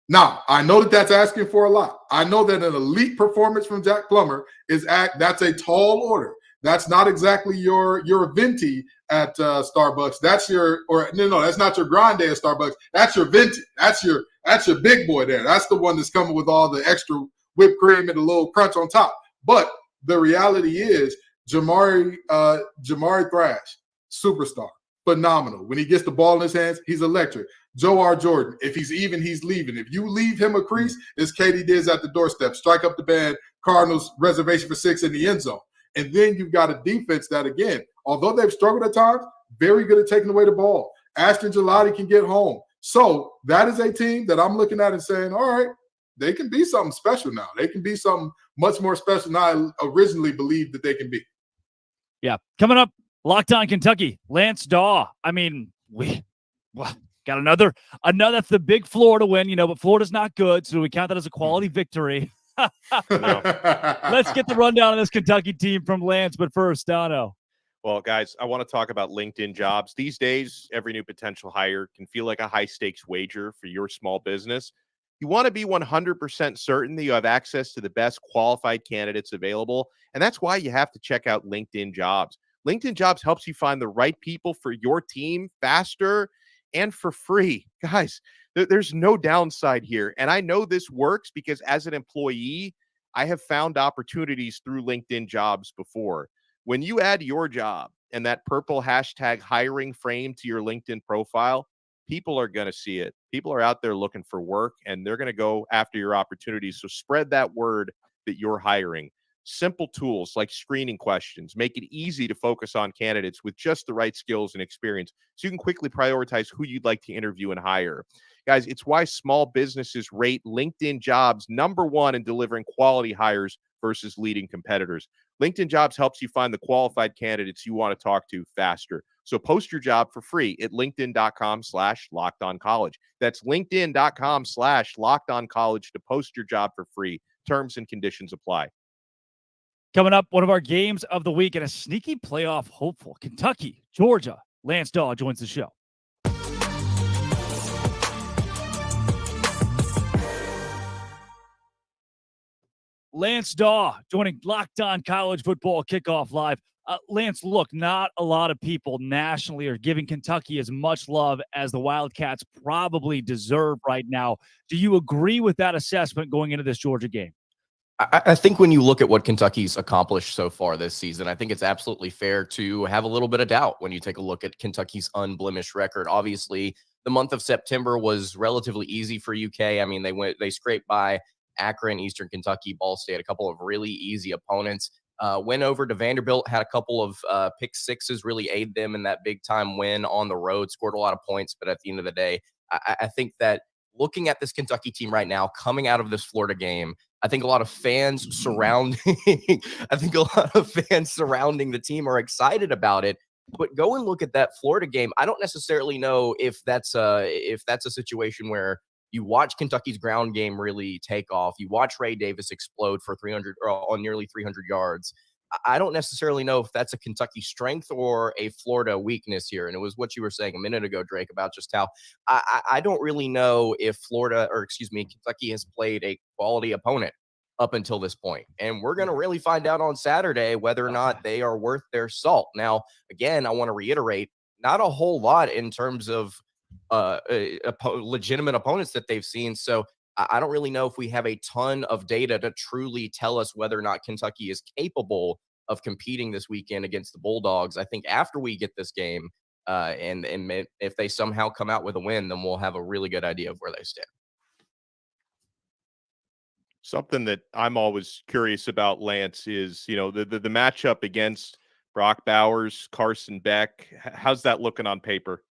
Now, I know that that's asking for a lot. I know that an elite performance from Jack Plummer that's a tall order. That's not exactly your venti at Starbucks. That's not your grande at Starbucks. That's your venti. That's your big boy there. That's the one that's coming with all the extra whipped cream and a little crunch on top. But the reality is, Jamari Thrash, superstar, phenomenal. When he gets the ball in his hands, he's electric. Joe R. Jordan, if he's even, he's leaving. If you leave him a crease, it's Katie Diz at the doorstep. Strike up the band, Cardinals reservation for 6 in the end zone. And then you've got a defense that, again, although they've struggled at times, very good at taking away the ball. Ashton Gelati can get home. So that is a team that I'm looking at and saying, all right, they can be something special now. They can be something much more special than I originally believed that they can be. Yeah. Coming up, Locked On Kentucky, Lance Daw. I mean, we got another the big Florida win, but Florida's not good, so we count that as a quality victory. Let's get the rundown of this Kentucky team from Lance, but first, Dono. Well, guys, I want to talk about LinkedIn Jobs. These days, every new potential hire can feel like a high-stakes wager for your small business. You want to be 100% certain that you have access to the best qualified candidates available, and that's why you have to check out LinkedIn Jobs. LinkedIn Jobs helps you find the right people for your team faster and for free. Guys, there's no downside here, and I know this works because as an employee, I have found opportunities through LinkedIn Jobs before. When you add your job and that purple hashtag hiring frame to your LinkedIn profile, people are going to see it. People are out there looking for work, and they're going to go after your opportunities. So spread that word that you're hiring. Simple tools like screening questions make it easy to focus on candidates with just the right skills and experience so you can quickly prioritize who you'd like to interview and hire. Guys, it's why small businesses rate LinkedIn Jobs #1 in delivering quality hires versus leading competitors. LinkedIn Jobs helps you find the qualified candidates you want to talk to faster. So post your job for free at linkedin.com/lockedoncollege. That's linkedin.com/lockedoncollege to post your job for free. Terms and conditions apply. Coming up, one of our games of the week and a sneaky playoff hopeful, Kentucky, Georgia. Lance Daw joins the show. Lance Daw joining Locked On College Football Kickoff Live. Lance, look, not a lot of people nationally are giving Kentucky as much love as the Wildcats probably deserve right now. Do you agree with that assessment going into this Georgia game? I think when you look at what Kentucky's accomplished so far this season, I think it's absolutely fair to have a little bit of doubt when you take a look at Kentucky's unblemished record. Obviously, the month of September was relatively easy for UK. I mean, they scraped by Akron, Eastern Kentucky, Ball State, a couple of really easy opponents. Went over to Vanderbilt, had a couple of pick sixes really aid them in that big time win on the road, scored a lot of points. But at the end of the day, I think that looking at this Kentucky team right now, coming out of this Florida game, I think a lot of fans surrounding the team are excited about it. But go and look at that Florida game. I don't necessarily know if that's a situation where you watch Kentucky's ground game really take off. You watch Ray Davis explode for 300 or on nearly 300 yards. I don't necessarily know if that's a Kentucky strength or a Florida weakness here. And it was what you were saying a minute ago, Drake, about just how I don't really know if Kentucky has played a quality opponent up until this point. And we're going to really find out on Saturday whether or not they are worth their salt. Now, again, I want to reiterate, not a whole lot in terms of legitimate opponents that they've seen. So I don't really know if we have a ton of data to truly tell us whether or not Kentucky is capable of competing this weekend against the Bulldogs. I think after we get this game and if they somehow come out with a win, then we'll have a really good idea of where they stand. Something that I'm always curious about, Lance, is, the matchup against Brock Bowers, Carson Beck. How's that looking on paper?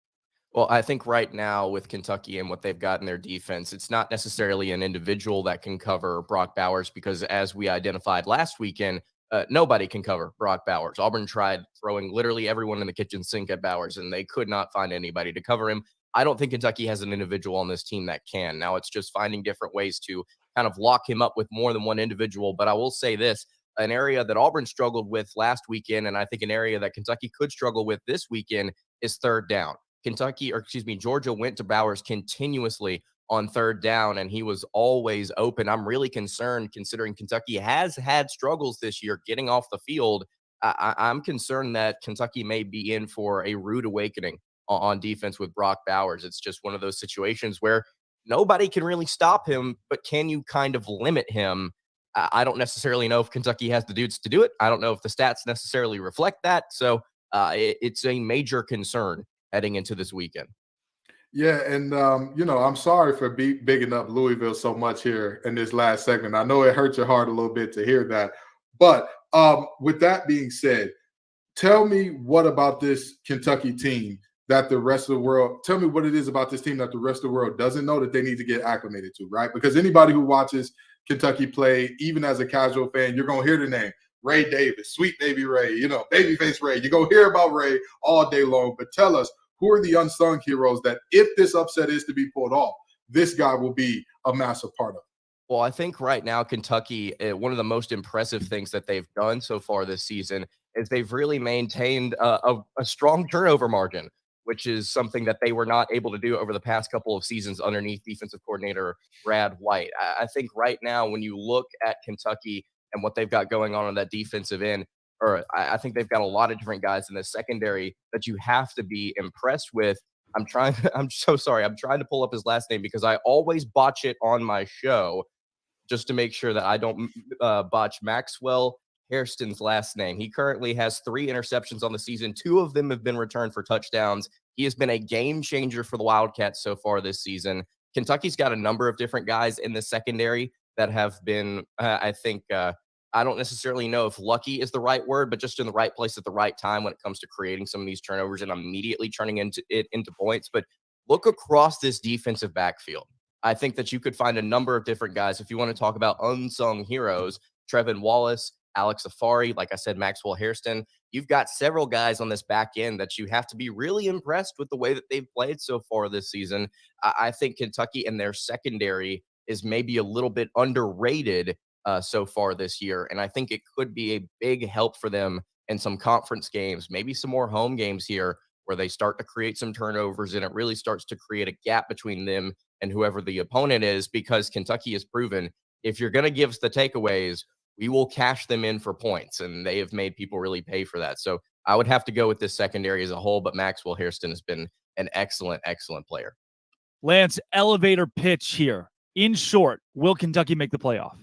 Well, I think right now with Kentucky and what they've got in their defense, it's not necessarily an individual that can cover Brock Bowers because, as we identified last weekend, nobody can cover Brock Bowers. Auburn tried throwing literally everyone in the kitchen sink at Bowers, and they could not find anybody to cover him. I don't think Kentucky has an individual on this team that can. Now it's just finding different ways to kind of lock him up with more than one individual. But I will say this, an area that Auburn struggled with last weekend, and I think an area that Kentucky could struggle with this weekend, is third down. Georgia went to Bowers continuously on third down, and he was always open. I'm really concerned considering Kentucky has had struggles this year getting off the field. I'm concerned that Kentucky may be in for a rude awakening on defense with Brock Bowers. It's just one of those situations where nobody can really stop him, but can you kind of limit him? I don't necessarily know if Kentucky has the dudes to do it. I don't know if the stats necessarily reflect that. So it's a major concern heading into this weekend. Yeah, and I'm sorry for bigging up Louisville so much here in this last segment. I know it hurt your heart a little bit to hear that. But with that being said, tell me what about this Kentucky team that the rest of the world, tell me what it is about this team that the rest of the world doesn't know that they need to get acclimated to, right? Because anybody who watches Kentucky play, even as a casual fan, you're going to hear the name Ray Davis, Sweet Baby Ray, Babyface Ray. You're going to hear about Ray all day long. But tell us, who are the unsung heroes that if this upset is to be pulled off, this guy will be a massive part of? Well, I think right now Kentucky, one of the most impressive things that they've done so far this season is they've really maintained a strong turnover margin, which is something that they were not able to do over the past couple of seasons underneath defensive coordinator Brad White. I think right now when you look at Kentucky and what they've got going on that defensive end, I think they've got a lot of different guys in the secondary that you have to be impressed with. I'm so sorry. I'm trying to pull up his last name because I always botch it on my show just to make sure that I don't botch Maxwell Hairston's last name. He currently has 3 interceptions on the season. 2 of them have been returned for touchdowns. He has been a game changer for the Wildcats so far this season. Kentucky's got a number of different guys in the secondary that have been, I don't necessarily know if lucky is the right word, but just in the right place at the right time when it comes to creating some of these turnovers and immediately turning into points. But look across this defensive backfield. I think that you could find a number of different guys. If you want to talk about unsung heroes, Trevin Wallace, Alex Afari, like I said, Maxwell Hairston, you've got several guys on this back end that you have to be really impressed with the way that they've played so far this season. I think Kentucky and their secondary is maybe a little bit underrated so far this year. And I think it could be a big help for them in some conference games, maybe some more home games here where they start to create some turnovers and it really starts to create a gap between them and whoever the opponent is, because Kentucky has proven if you're going to give us the takeaways, we will cash them in for points. And they have made people really pay for that. So I would have to go with this secondary as a whole, but Maxwell Hairston has been an excellent, excellent player. Lance, elevator pitch here. In short, will Kentucky make the playoff?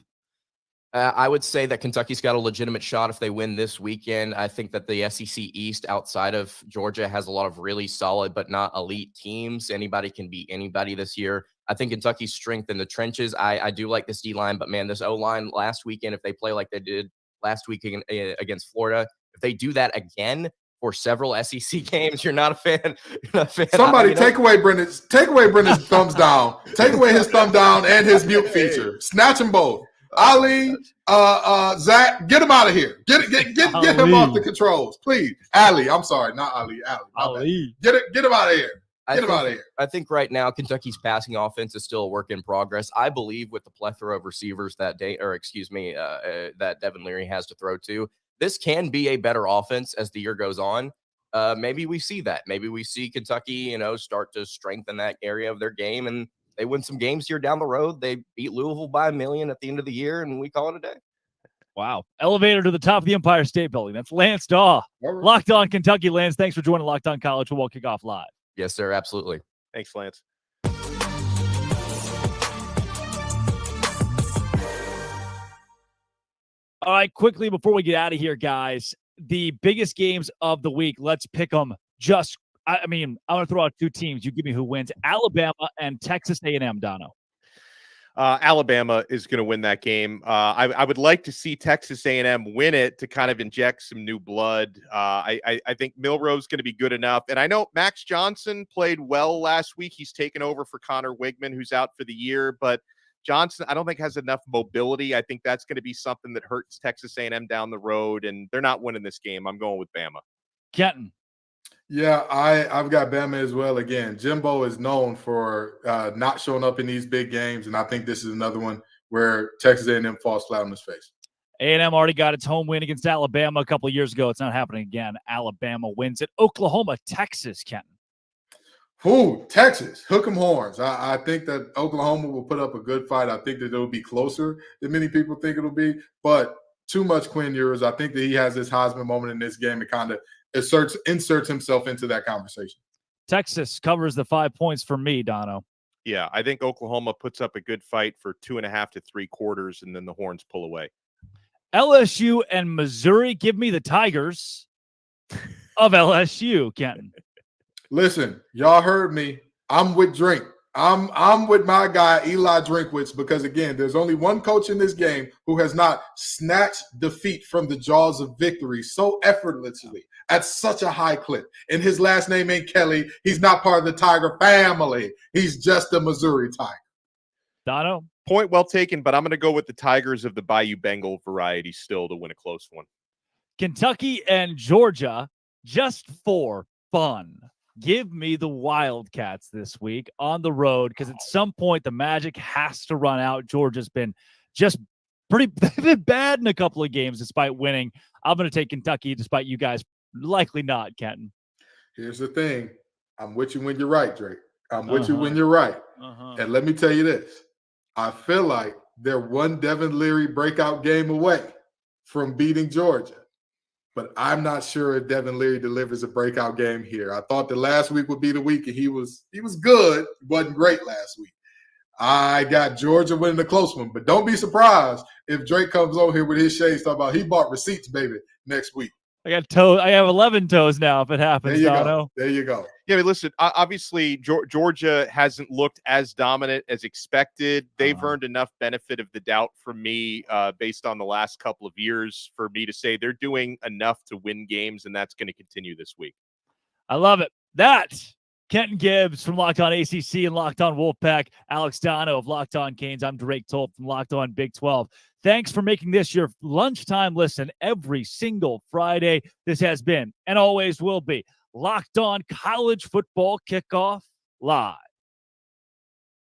I would say that Kentucky's got a legitimate shot if they win this weekend. I think that the SEC East outside of Georgia has a lot of really solid but not elite teams. Anybody can beat anybody this year. I think Kentucky's strength in the trenches. I do like this D-line, but man, this O-line last weekend, if they play like they did last week against Florida, if they do that again for several SEC games, you're not a fan. You're not a fan. Somebody take away Brendan's thumbs down. Take away his thumb down and his mute feature. Snatch them both. Ali, Zach, get him out of here. Get him off the controls, please. Ali, I'm sorry, not Ali. Ali. Get him out of here. Get him out of here. I think right now Kentucky's passing offense is still a work in progress. I believe with the plethora of receivers that Devin Leary has to throw to, this can be a better offense as the year goes on. Maybe we see that. Maybe we see Kentucky, start to strengthen that area of their game and they win some games here down the road. They beat Louisville by 1 million at the end of the year, and we call it a day. Wow. Elevator to the top of the Empire State Building. That's Lance Daw. Locked On Kentucky. Lance, thanks for joining Locked On College Football Kickoff Live. Yes, sir. Absolutely. Thanks, Lance. All right, quickly before we get out of here, guys, the biggest games of the week, let's pick them. I'm going to throw out 2 teams. You give me who wins. Alabama and Texas A&M, Dono. Alabama is going to win that game. I would like to see Texas A&M win it to kind of inject some new blood. I think Milroe's is going to be good enough. And I know Max Johnson played well last week. He's taken over for Connor Wigman, who's out for the year. But Johnson, I don't think has enough mobility. I think that's going to be something that hurts Texas A&M down the road. And they're not winning this game. I'm going with Bama. Kenton. Yeah, I've got Bama as well. Again, Jimbo is known for not showing up in these big games, and I think this is another one where Texas A&M falls flat on his face. A&M already got its home win against Alabama a couple of years ago. It's not happening again. Alabama wins it. Oklahoma, Texas, Kenton. Who? Texas, hook 'em horns. I think that Oklahoma will put up a good fight. I think that it'll be closer than many people think it'll be, but too much Quinn Ewers. I think that he has this Heisman moment in this game and kind of inserts himself into that conversation. Texas covers the 5 points for me, Dono. Yeah, I think Oklahoma puts up a good fight for 2.5 to 3 quarters, and then the Horns pull away. LSU and Missouri. Give me the Tigers of LSU, Kenton. Listen, y'all heard me. I'm with Drink. I'm with my guy Eli Drinkwitz because again, there's only one coach in this game who has not snatched defeat from the jaws of victory so effortlessly at such a high clip. And his last name ain't Kelly. He's not part of the Tiger family. He's just a Missouri Tiger. Dono? Point well taken, but I'm going to go with the Tigers of the Bayou Bengal variety still to win a close one. Kentucky and Georgia, just for fun. Give me the Wildcats this week on the road because at some point the magic has to run out. Georgia's been just pretty bad in a couple of games despite winning. I'm going to take Kentucky despite you guys likely not, Kenton. Here's the thing. I'm with you when you're right, Drake. I'm with you when you're right. And let me tell you this. I feel like they're one Devin Leary breakout game away from beating Georgia. But I'm not sure if Devin Leary delivers a breakout game here. I thought that last week would be the week, and he was good. He wasn't great last week. I got Georgia winning a close one, but don't be surprised if Drake comes over here with his shades talking about he bought receipts, baby, next week. I have 11 toes now if it happens, Dono. There you go. Yeah, but listen, obviously Georgia hasn't looked as dominant as expected. They've earned enough benefit of the doubt from me based on the last couple of years for me to say they're doing enough to win games, and that's going to continue this week. I love it. That's Kenton Gibbs from Locked On ACC and Locked On Wolfpack. Alex Dono of Locked On Canes. I'm Drake Tolt from Locked On Big 12. Thanks for making this your lunchtime listen every single Friday. This has been and always will be Locked On College Football Kickoff Live.